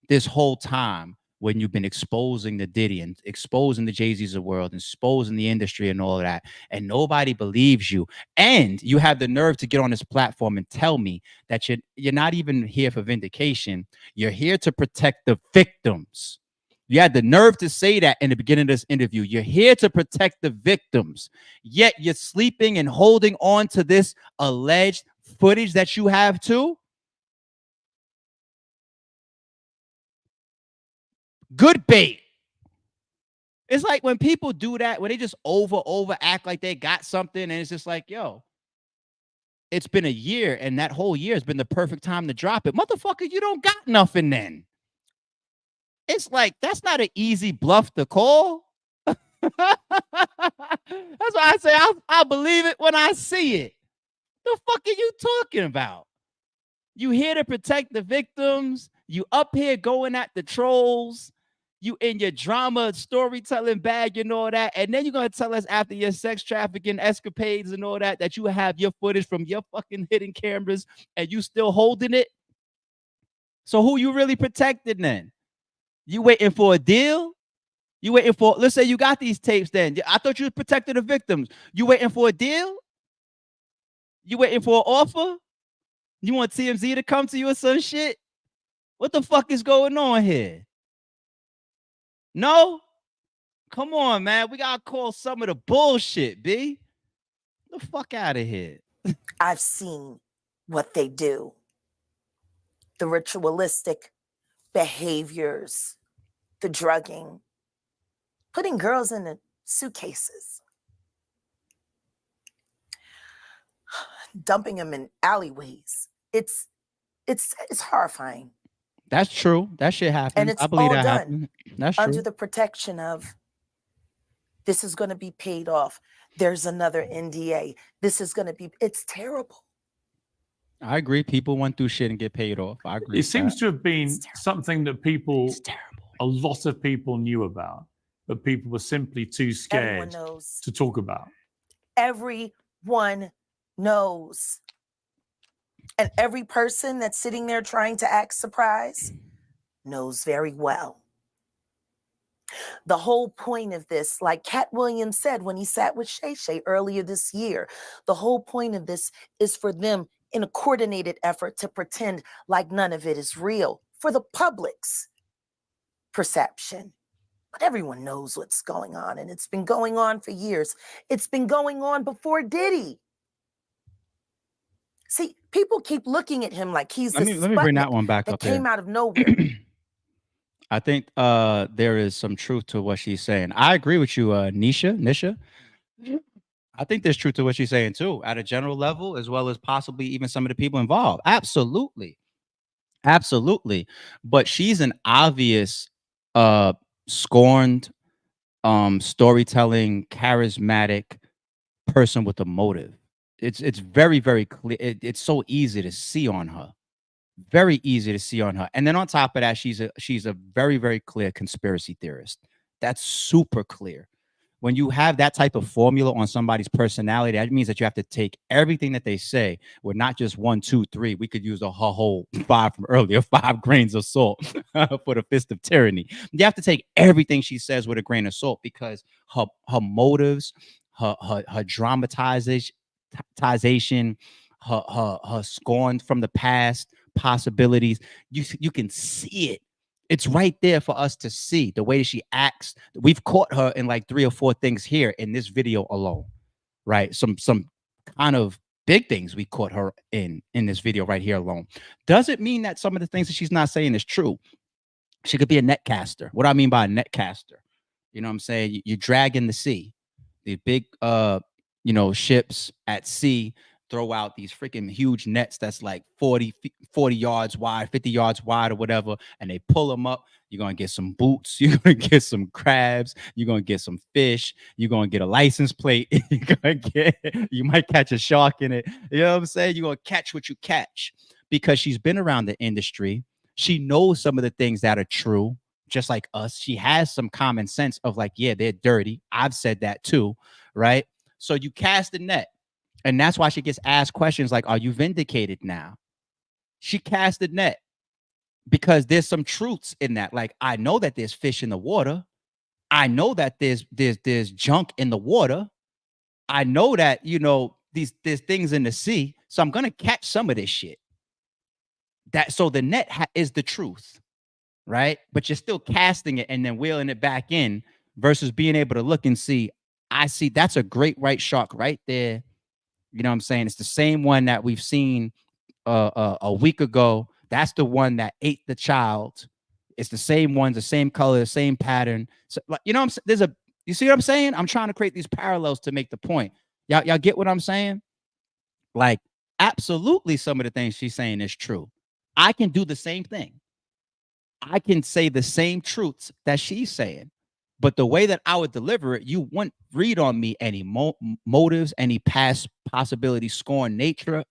This whole time when you've been exposing the Diddy and exposing the Jay Z's of the world, exposing the industry and all of that, and nobody believes you. And you have the nerve to get on this platform and tell me that you're not even here for vindication. You're here to protect the victims. You had the nerve to say that in the beginning of this interview. You're here to protect the victims, yet you're sleeping and holding on to this alleged footage that you have too. Good bait. It's like when people do that, when they just over act like they got something, and it's just like, yo, it's been a year, and that whole year has been the perfect time to drop it. Motherfucker, you don't got nothing then. It's like, that's not an easy bluff to call. That's why I say I'll believe it when I see it. The fuck are you talking about? You here to protect the victims. You up here going at the trolls. You in your drama storytelling bag and all that. And then you're going to tell us after your sex trafficking escapades and all that, that you have your footage from your fucking hidden cameras and you still holding it. So who you really protected then? You waiting for a deal? You waiting for, let's say you got these tapes then. I thought you protected the victims. You waiting for a deal? You waiting for an offer? You want TMZ to come to you or some shit? What the fuck is going on here? No? Come on, man. We gotta call some of the bullshit, B. Get the fuck out of here. I've seen what they do. The ritualistic behaviors, the drugging, putting girls in the suitcases, dumping them in alleyways. It's horrifying. That's true. That shit happened. And it's I believe all that done happened. That's under true. the protection of this is going to be paid off. There's another NDA. This is going to be, it's terrible. I agree. People went through shit and get paid off. I agree. It seems to have been something that people, It's terrible. a lot of people knew about, but people were simply too Everyone scared knows. to talk about. Everyone knows. And every person that's sitting there trying to act surprised knows very well. The whole point of this, like Cat Williams said when he sat with Shay Shay earlier this year, the whole point of this is for them in a coordinated effort to pretend like none of it is real for the public's perception. But everyone knows what's going on, and it's been going on for years. It's been going on before Diddy. See, people keep looking at him like he's Let me bring that one back that up here. came out of nowhere. I think there is some truth to what she's saying. I agree with you, Nisha. I think there's truth to what she's saying too, at a general level, as well as possibly even some of the people involved. Absolutely. But she's an obvious scorned, storytelling, charismatic person with a motive. It's very, very clear. It's so easy to see on her. Very easy to see on her. And then on top of that, she's a very, very clear conspiracy theorist. That's super clear. When you have that type of formula on somebody's personality, that means that you have to take everything that they say with not just 1, 2, 3. We could use a whole 5 from earlier, 5 grains of salt for the fist of tyranny. You have to take everything she says with a grain of salt because her motives, her dramatization, her scorn from the past, possibilities, you can see it. It's right there for us to see the way she acts. We've caught her in like 3 or 4 things here in this video alone, right? Some kind of big things we caught her in this video right here alone. Doesn't mean that some of the things that she's not saying is true. She could be a netcaster. What do I mean by a netcaster? You know what I'm saying? You drag in the sea, these big ships at sea throw out these freaking huge nets that's like 40 yards wide, 50 yards wide or whatever, and they pull them up. You're going to get some boots. You're going to get some crabs. You're going to get some fish. You're going to get a license plate. You might catch a shark in it. You know what I'm saying? You're going to catch what you catch because she's been around the industry. She knows some of the things that are true, just like us. She has some common sense of like, yeah, they're dirty. I've said that too, right? So you cast the net. And that's why she gets asked questions like, are you vindicated now? She cast the net because there's some truths in that. Like, I know that there's fish in the water. I know that there's junk in the water. I know that, there's things in the sea. So I'm going to catch some of this shit. So the net is the truth, right? But you're still casting it and then wheeling it back in versus being able to look and see, I see that's a great white shark right there. You know what I'm saying? It's the same one that we've seen a week ago. That's the one that ate the child. It's the same ones, the same color, the same pattern. So, you know what I'm saying? You see what I'm saying? I'm trying to create these parallels to make the point. Y'all get what I'm saying? Like, absolutely some of the things she's saying is true. I can do the same thing. I can say the same truths that she's saying. But the way that I would deliver it, you wouldn't read on me any motives, any past possibility, scorn nature,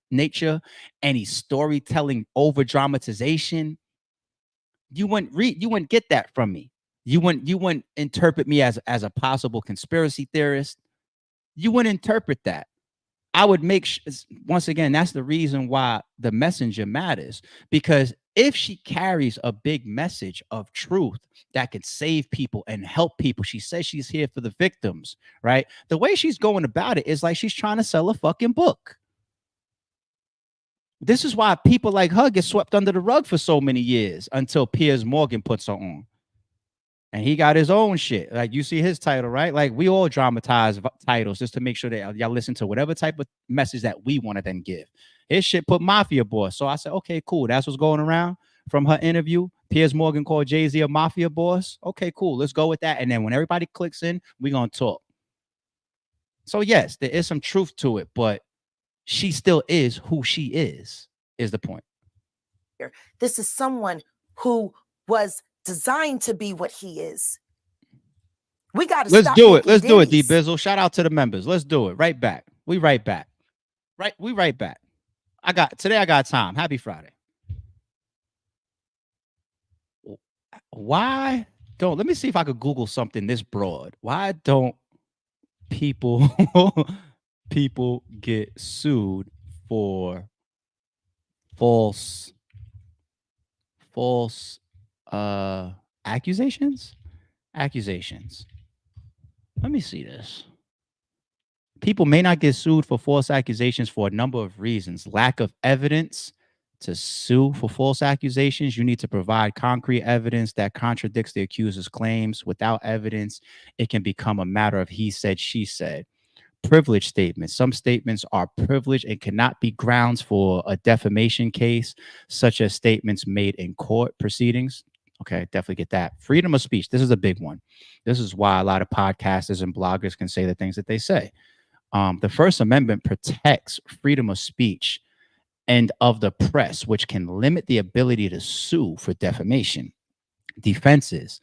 any storytelling over dramatization. You wouldn't get that from me. You wouldn't interpret me as a possible conspiracy theorist. You wouldn't interpret that. I would make once again, that's the reason why the messenger matters, because if she carries a big message of truth that could save people and help people, she says she's here for the victims, right? The way she's going about it is like she's trying to sell a fucking book. This is why people like her get swept under the rug for so many years until Piers Morgan puts her on. And he got his own shit. Like you see his title, right? Like we all dramatize titles just to make sure that y'all listen to whatever type of message that we want to then give. His shit put Mafia Boss. So I said, okay, cool. That's what's going around from her interview. Piers Morgan called Jay Z a Mafia Boss. Okay, cool. Let's go with that. And then when everybody clicks in, we're going to talk. So yes, there is some truth to it, but she still is who she is the point. This is someone who was designed to be what he is. We got to Let's stop. do it. Let's do it, D Diddy's. Bizzle. Shout out to the members. Let's do it. Right back. We right back. We right back. Today I got time. Happy Friday. Why don't, let me see if I could Google something this broad. Why don't people get sued for false accusations? Let me see this. People may not get sued for false accusations for a number of reasons. Lack of evidence. To sue for false accusations, you need to provide concrete evidence that contradicts the accuser's claims. Without evidence, it can become a matter of he said, she said. Privilege statements. Some statements are privileged and cannot be grounds for a defamation case, such as statements made in court proceedings. Okay, definitely get that. Freedom of speech. This is a big one. This is why a lot of podcasters and bloggers can say the things that they say. The First Amendment protects freedom of speech and of the press, which can limit the ability to sue for defamation. Defenses.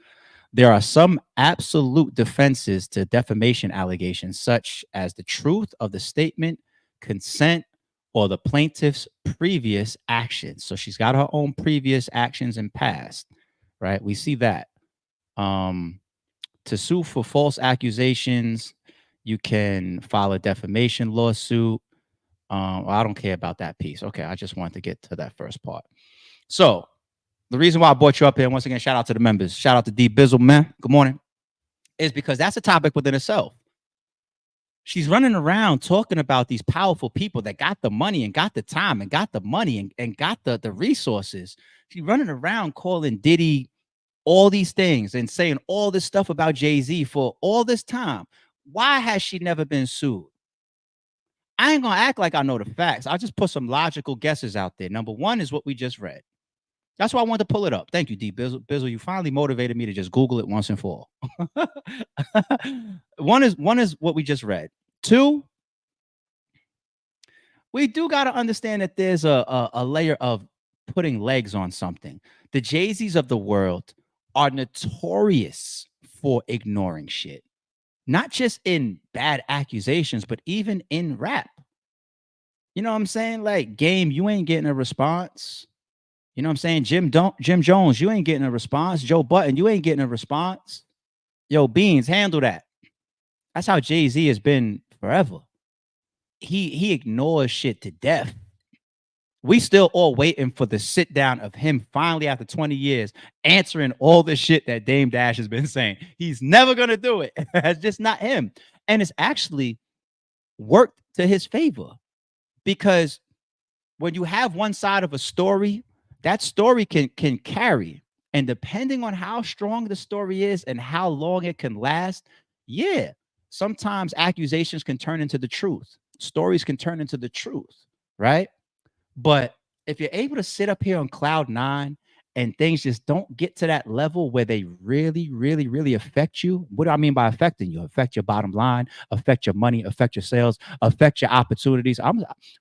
There are some absolute defenses to defamation allegations, such as the truth of the statement, consent, or the plaintiff's previous actions. So she's got her own previous actions and past, right? We see that. To sue for false accusations, you can file a defamation lawsuit. I don't care about that piece. Okay, I just wanted to get to that first part. So the reason why I brought you up here, once again, shout out to the members. Shout out to D Bizzle, man. Good morning. Is because that's a topic within itself. She's running around talking about these powerful people that got the money and got the time and got the money and got the resources. She's running around calling Diddy all these things and saying all this stuff about Jay Z for all this time. Why has she never been sued? I ain't gonna act like I know the facts. I'll just put some logical guesses out there. Number one is what we just read. That's why I wanted to pull it up. Thank you, D Bizzle. Bizzle, you finally motivated me to just Google it once and for all. One is what we just read. Two, we do got to understand that there's a layer of putting legs on something. The Jay-Z's of the world are notorious for ignoring shit. Not just in bad accusations, but even in rap. You know what I'm saying? Like, Game, you ain't getting a response. You know what I'm saying? Jim Jones, you ain't getting a response. Joe Button, you ain't getting a response. Yo, Beans, handle that. That's how Jay-Z has been forever. He ignores shit to death. We still all waiting for the sit down of him finally after 20 years answering all the shit that Dame Dash has been saying. He's never going to do it. It's just not him. And it's actually worked to his favor, because when you have one side of a story, that story can carry. And depending on how strong the story is and how long it can last, yeah, sometimes accusations can turn into the truth. Stories can turn into the truth, right? But if you're able to sit up here on cloud nine and things just don't get to that level where they really, really, really affect you, what do I mean by affecting you? Affect your bottom line, affect your money, affect your sales, affect your opportunities.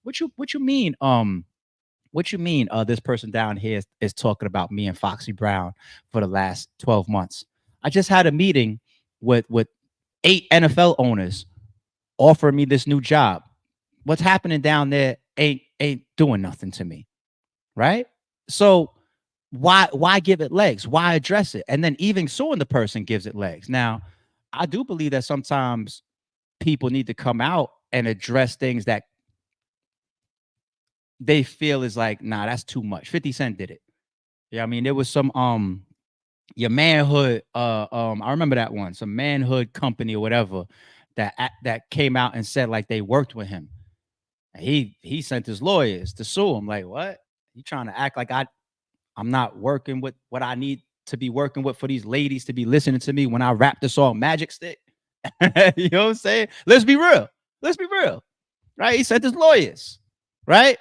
What you mean? What you mean? This person down here is talking about me and Foxy Brown for the last 12 months. I just had a meeting with 8 NFL owners offering me this new job. What's happening down there ain't doing nothing to me, right? So why give it legs? Why address it? And then even suing the person gives it legs. Now, I do believe that sometimes people need to come out and address things that they feel is like, nah, that's too much. 50 Cent did it. Yeah, I mean, there was some your manhood, I remember that one, some manhood company or whatever that came out and said like they worked with him. He sent his lawyers to sue him. Like, what? You trying to act like I'm not working with what I need to be working with for these ladies to be listening to me when I rap the song Magic Stick? You know what I'm saying? Let's be real. Right? He sent his lawyers, right?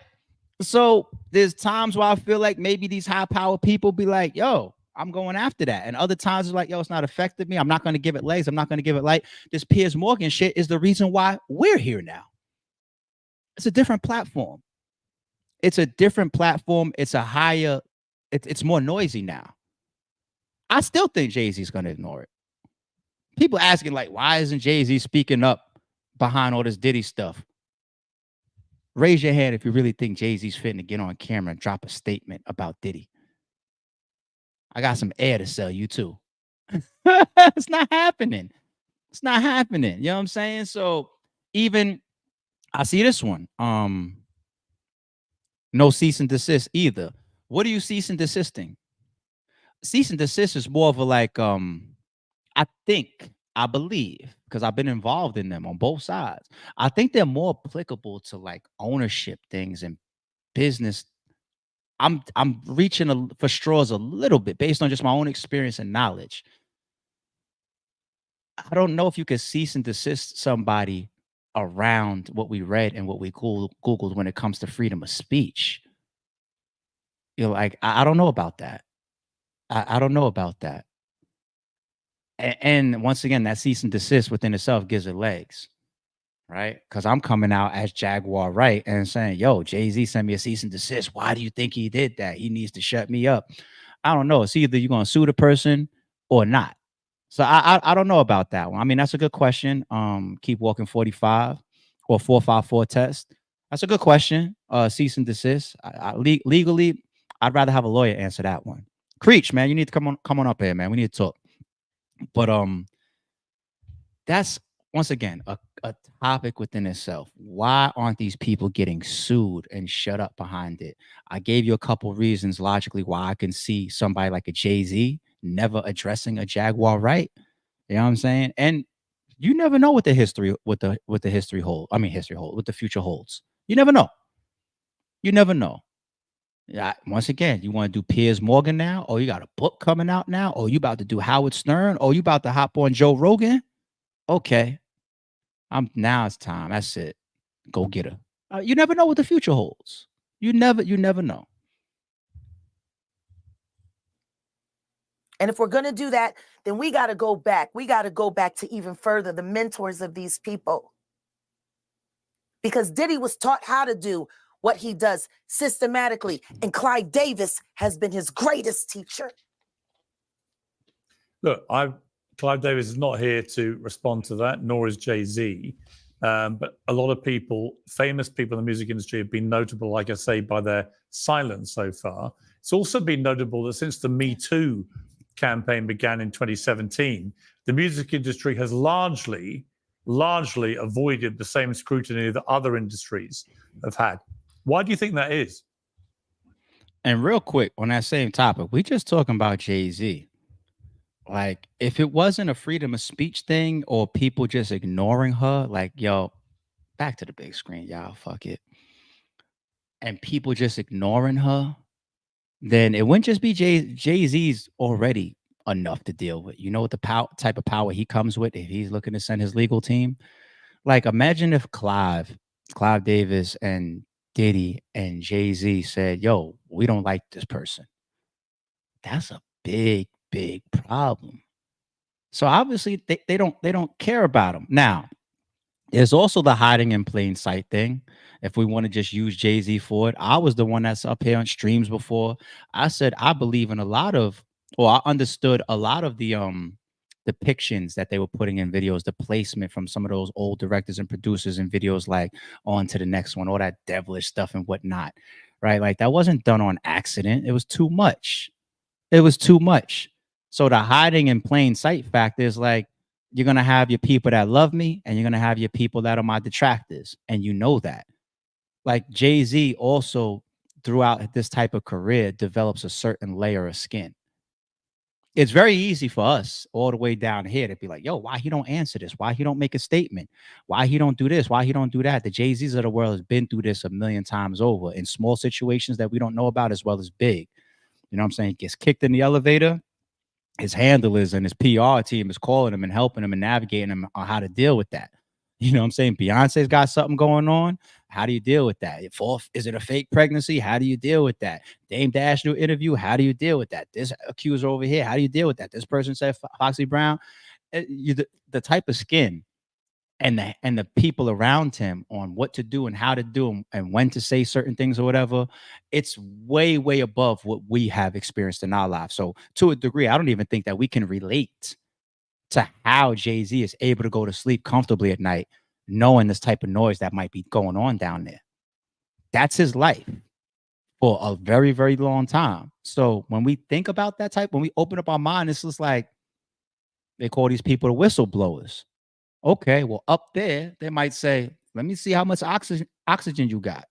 So there's times where I feel like maybe these high power people be like, yo, I'm going after that. And other times it's like, yo, it's not affecting me. I'm not going to give it legs. I'm not going to give it light. This Piers Morgan shit is the reason why we're here now. It's a different platform. It's a higher it's more noisy now. I still think Jay Z is going to ignore it. People asking like, why isn't Jay Z speaking up behind all this Diddy stuff? Raise your hand if you really think Jay Z's fitting to get on camera and drop a statement about Diddy. I got some air to sell you too. It's not happening. It's not happening. You know what I'm saying? So even I see this one. No cease and desist either. What are you cease and desisting? Cease and desist is more of a like, I believe, because I've been involved in them on both sides. I think they're more applicable to like ownership things and business. I'm reaching for straws a little bit based on just my own experience and knowledge. I don't know if you could cease and desist somebody around what we read and what we Googled when it comes to freedom of speech. You know, like I don't know about that. I don't know about that. And once again, that cease and desist within itself gives it legs, right? Because I'm coming out as Jaguar Wright and saying, yo, Jay Z sent me a cease and desist. Why do you think he did that? He needs to shut me up. I don't know. It's either you're going to sue the person or not. So I don't know about that one. I mean, that's a good question. Keep walking 45 or 454 test. That's a good question. Cease and desist. Legally, I'd rather have a lawyer answer that one. Creech, man, you need to come on up here, man. We need to talk. But that's once again a topic within itself. Why aren't these people getting sued and shut up behind it? I gave you a couple reasons logically why I can see somebody like a Jay Z never addressing a Jaguar Wright. You know what I'm saying? And you never know what the history what the history hold. I mean history hold, what the future holds. You never know. You never know. Yeah, once again, you want to do Piers Morgan now? Or you got a book coming out now? Or you about to do Howard Stern? Or you about to hop on Joe Rogan? Okay. Now it's time. That's it. Go get her. You never know what the future holds. You never know. And if we're going to do that, then we got to go back. We got to go back to even further the mentors of these people. Because Diddy was taught how to do what he does systematically. And Clive Davis has been his greatest teacher. Look, Clive Davis is not here to respond to that, nor is Jay Z. But a lot of people, famous people in the music industry, have been notable, like I say, by their silence so far. It's also been notable that since the Me Too campaign began in 2017, the music industry has largely avoided the same scrutiny that other industries have had. Why do you think that is? And real quick on that same topic, we just talking about Jay Z. Like, if it wasn't a freedom of speech thing or people just ignoring her, like, yo, back to the big screen, y'all, fuck it. And people just ignoring her, then it wouldn't just be Jay Z's already enough to deal with. You know what the type of power he comes with if he's looking to send his legal team? Like, imagine if Clive Davis and Diddy and Jay Z said, yo, we don't like this person. That's a big problem. So obviously they don't care about him. Now, there's also the hiding in plain sight thing. If we want to just use Jay Z for it, I was the one that's up here on streams before. I said I believe in I understood a lot of the depictions that they were putting in videos, the placement from some of those old directors and producers in videos, like on to the next one, all that devilish stuff and whatnot, right? Like that wasn't done on accident. It was too much. So the hiding in plain sight factor is like, you're going to have your people that love me and you're going to have your people that are my detractors. And you know that. Like Jay Z also throughout this type of career develops a certain layer of skin. It's very easy for us all the way down here to be like, yo, why he don't answer this? Why he don't make a statement? Why he don't do this? Why he don't do that? The Jay Z's of the world has been through this a million times over in small situations that we don't know about as well as big. You know what I'm saying? He gets kicked in the elevator. His handlers and his PR team is calling him and helping him and navigating him on how to deal with that. You know what I'm saying? Beyonce's got something going on. How do you deal with that? Is it a fake pregnancy? How do you deal with that? Dame Dash new interview. How do you deal with that? This accuser over here. How do you deal with that? This person said Foxy Brown. The type of skin and the people around him on what to do and how to do them and when to say certain things or whatever, it's way, way above what we have experienced in our lives. So to a degree, I don't even think that we can relate to how Jay Z is able to go to sleep comfortably at night, knowing this type of noise that might be going on down there. That's his life for a very, very long time. So when we think about that type, when we open up our mind, it's just like they call these people the whistleblowers. Okay, well, up there, they might say, let me see how much oxygen you got.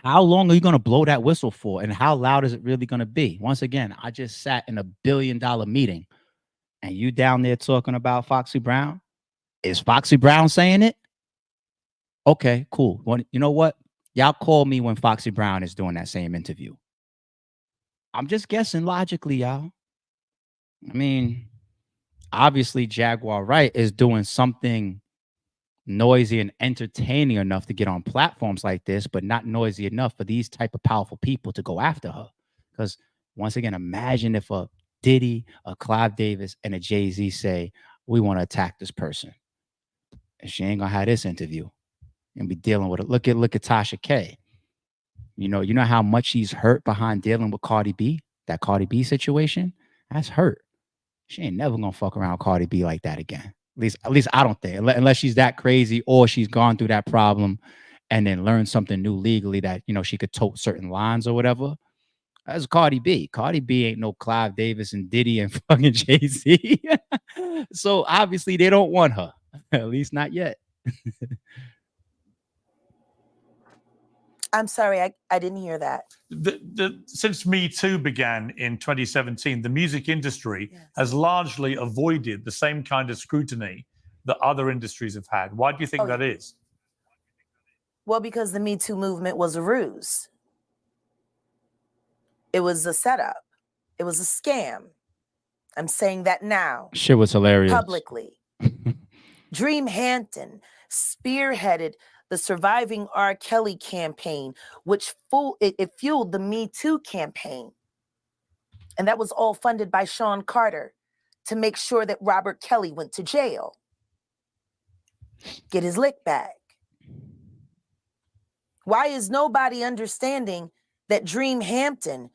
How long are you going to blow that whistle for? And how loud is it really going to be? Once again, I just sat in $1 billion meeting and you down there talking about Foxy Brown. Is Foxy Brown saying it? Okay, cool. Well, you know what? Y'all call me when Foxy Brown is doing that same interview. I'm just guessing logically, y'all. I mean, obviously Jaguar Wright is doing something noisy and entertaining enough to get on platforms like this, but not noisy enough for these type of powerful people to go after her. Because once again, imagine if a Diddy, a Clive Davis, and a Jay Z say, we want to attack this person. And she ain't gonna have this interview and be dealing with it. Look at Tasha K. You know how much she's hurt behind dealing with Cardi B, that Cardi B situation? That's hurt. She ain't never gonna fuck around Cardi B like that again. At least I don't think, unless she's that crazy or she's gone through that problem and then learned something new legally that, she could tote certain lines or whatever. That's Cardi B. Cardi B ain't no Clive Davis and Diddy and fucking Jay Z. So obviously they don't want her, at least not yet. I'm sorry, I didn't hear that. Since Me Too began in 2017, the music industry has largely avoided the same kind of scrutiny that other industries have had. Why do you think that is? Well, because the Me Too movement was a ruse. It was a setup. It was a scam. I'm saying that now. Shit was hilarious. Publicly. Dream Hampton spearheaded the Surviving R. Kelly campaign, which fueled the Me Too campaign. And that was all funded by Sean Carter to make sure that Robert Kelly went to jail. Get his lick back. Why is nobody understanding that Dream Hampton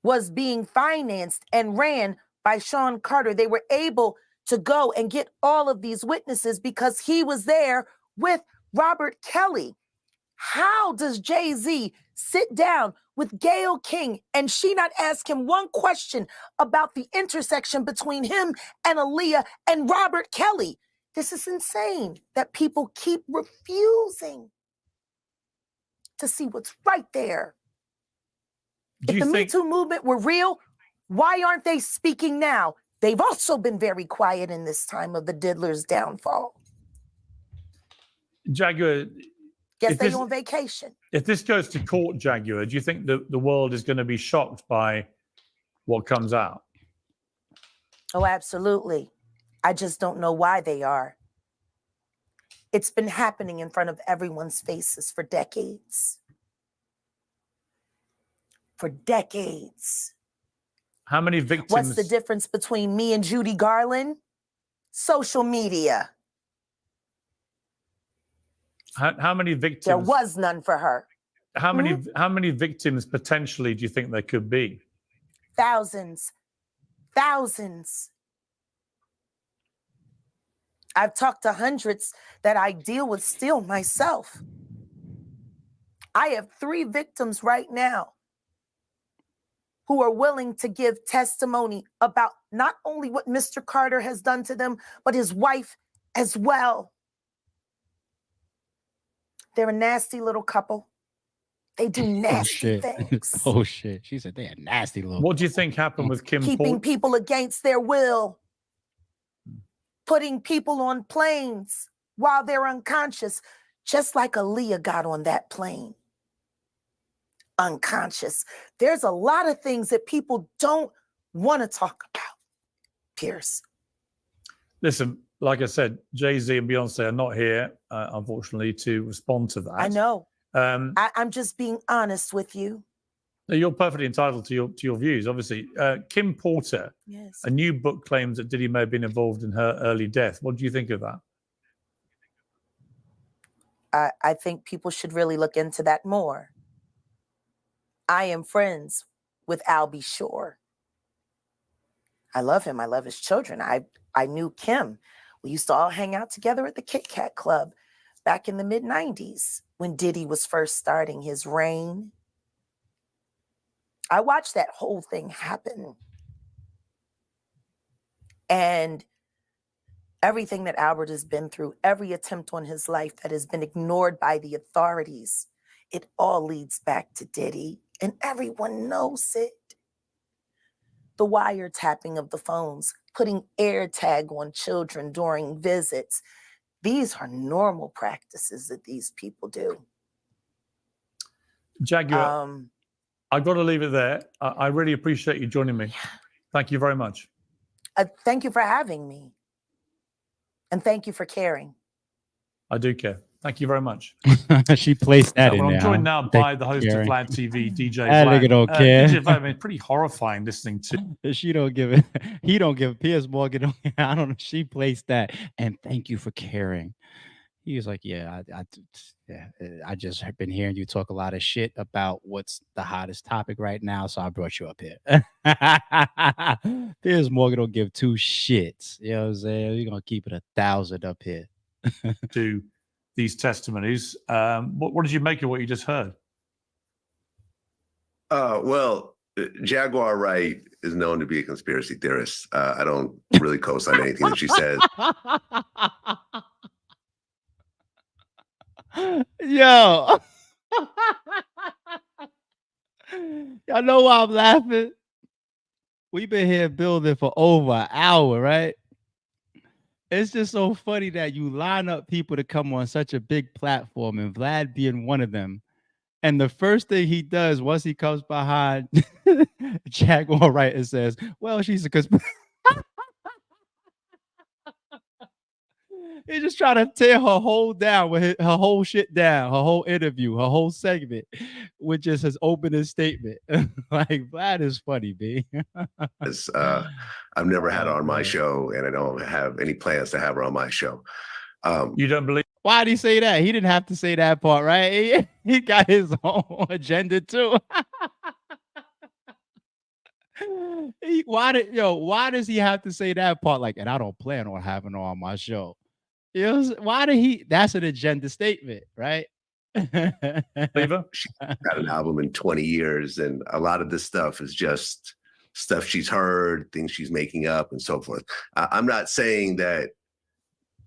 was being financed and ran by Sean Carter? They were able to go and get all of these witnesses because he was there with Robert Kelly. How does Jay Z sit down with Gayle King and she not ask him one question about the intersection between him and Aaliyah and Robert Kelly? This is insane that people keep refusing to see what's right there. If the Me Too movement were real, why aren't they speaking now? They've also been very quiet in this time of the diddler's downfall. Jaguar, guess they're on vacation. If this goes to court, Jaguar, do you think the world is going to be shocked by what comes out? Oh, absolutely. I just don't know why they are. It's been happening in front of everyone's faces for decades. For decades. How many victims? What's the difference between me and Judy Garland? Social media. How many victims? There was none for her. How many victims potentially do you think there could be? Thousands. Thousands. I've talked to hundreds that I deal with still myself. I have 3 victims right now who are willing to give testimony about not only what Mr. Carter has done to them, but his wife as well. They're a nasty little couple. They do nasty things. Oh, shit. She said they're a nasty little. What do you think happened with Kim Porter? Keeping people against their will. Putting people on planes while they're unconscious, just like Aaliyah got on that plane. Unconscious. There's a lot of things that people don't want to talk about, Piers. Listen, like I said, Jay Z and Beyonce are not here, unfortunately, to respond to that. I know. I'm just being honest with you. You're perfectly entitled to your views, obviously. Kim Porter, yes. A new book claims that Diddy may have been involved in her early death. What do you think of that? I think people should really look into that more. I am friends with Albie Shore. I love him. I love his children. I knew Kim. We used to all hang out together at the Kit Kat Club back in the mid-90s when Diddy was first starting his reign. I watched that whole thing happen. And everything that Albert has been through, every attempt on his life that has been ignored by the authorities, it all leads back to Diddy. And everyone knows it. The wiretapping of the phones, putting air tag on children during visits. These are normal practices that these people do. Jaguar, I've got to leave it there. I really appreciate you joining me. Thank you very much. Thank you for having me. And thank you for caring. I do care. Thank you very much. She placed that in I'm there. joined now by the host of Vlad TV, DJ That Vlad. nigga don't care. DJ Vlad, I mean, pretty horrifying listening to. She don't give it. He don't give it. Piers Morgan. I don't know. She placed that. And thank you for caring. He was like, yeah, I just have been hearing you talk a lot of shit about what's the hottest topic right now, so I brought you up here. Piers Morgan don't give two shits. You know what I'm saying? We're gonna keep it 1,000 up here. To these testimonies. What did you make of what you just heard? Well, Jaguar Wright is known to be a conspiracy theorist. I don't really co-sign anything that she says. Yo. Y'all know why I'm laughing? We've been here building for over an hour, right? It's just so funny that you line up people to come on such a big platform, and Vlad being one of them. And the first thing he does once he comes behind Jaguar Wright and says, well, she's a conspiracy. He's just trying to tear her whole down with her whole shit down, her whole interview, her whole segment, with just his opening statement. Like, Vlad is funny, B. I've never had her on my show, and I don't have any plans to have her on my show. You don't believe? Why did he say that? He didn't have to say that part, right? He got his own agenda too. Why does he have to say that part? Like, and I don't plan on having her on my show. You know, why did he? That's an agenda statement, right? Beaver? She's got an album in 20 years, and a lot of this stuff is just stuff she's heard, things she's making up, and so forth. I'm not saying that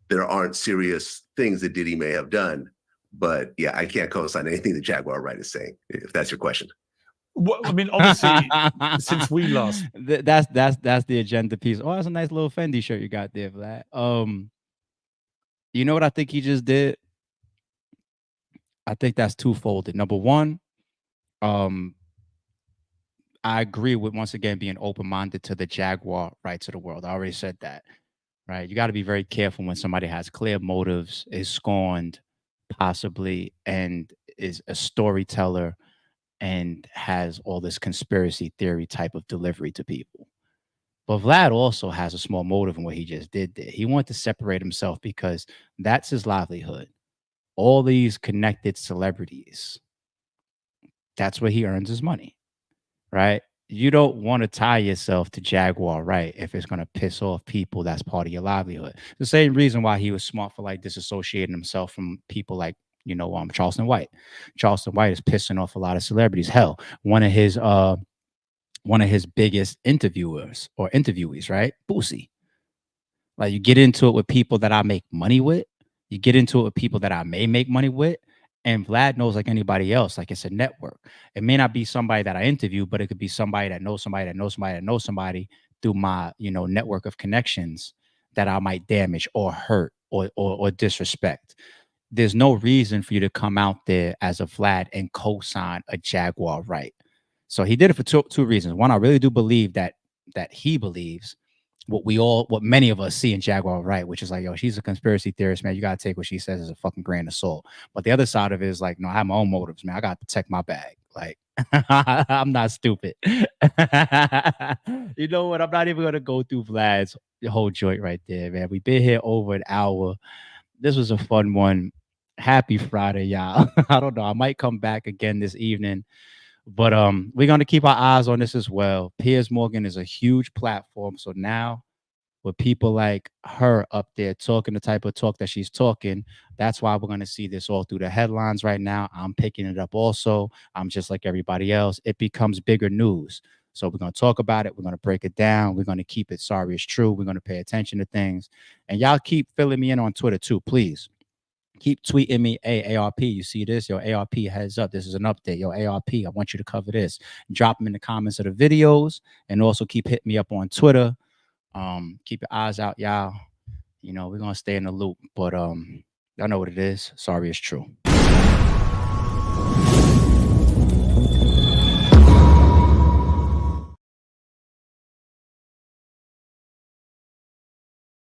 there aren't serious things that Diddy may have done, but yeah, I can't co-sign anything that Jaguar Wright is saying, if that's your question. Well, I mean, obviously, since we lost, that's the agenda piece. Oh, that's a nice little Fendi shirt you got there, Vlad. You know what I think he just did? I think that's twofold. Number one, I agree with, once again, being open-minded to the Jaguar Wrights of the world. I already said that, right? You got to be very careful when somebody has clear motives, is scorned, possibly, and is a storyteller and has all this conspiracy theory type of delivery to people. But Vlad also has a small motive in what he just did there. He wanted to separate himself because that's his livelihood. All these connected celebrities, that's where he earns his money, right? You don't want to tie yourself to Jaguar Wright if it's going to piss off people that's part of your livelihood. The same reason why he was smart for like disassociating himself from people like, you know, Charleston White. Charleston White is pissing off a lot of celebrities. Hell, one of his biggest interviewers or interviewees, right? Boosie. Like, you get into it with people that I make money with. You get into it with people that I may make money with. And Vlad knows, like anybody else, like, it's a network. It may not be somebody that I interview, but it could be somebody that knows somebody that knows somebody that knows somebody through my, you know, network of connections that I might damage or hurt or disrespect. There's no reason for you to come out there as a Vlad and co-sign a Jaguar Wright. So he did it for two reasons. One, I really do believe that he believes what many of us see in Jaguar Wright, which is like, yo, she's a conspiracy theorist, man. You gotta take what she says as a fucking grain of salt. But the other side of it is like, no, I have my own motives, man. I gotta protect my bag. Like, I'm not stupid. You know what? I'm not even gonna go through Vlad's whole joint right there, man. We've been here over an hour. This was a fun one. Happy Friday, y'all. I don't know. I might come back again this evening, but we're gonna keep our eyes on this as well. Piers Morgan is a huge platform, so now with people like her up there talking the type of talk that she's talking, that's why we're gonna see this all through the headlines right now. I'm picking it up also. I'm just like everybody else. It becomes bigger news. So we're gonna talk about it. We're gonna break it down. We're gonna keep it sorry it's true. We're gonna pay attention to things, and y'all keep filling me in on Twitter too, please. Keep tweeting me, hey, ARP, you see this? Yo, ARP, heads up. This is an update. Yo, ARP, I want you to cover this. Drop them in the comments of the videos, and also keep hitting me up on Twitter. Keep your eyes out, y'all. You know, we're gonna stay in the loop, but y'all know what it is. Sorry, it's true.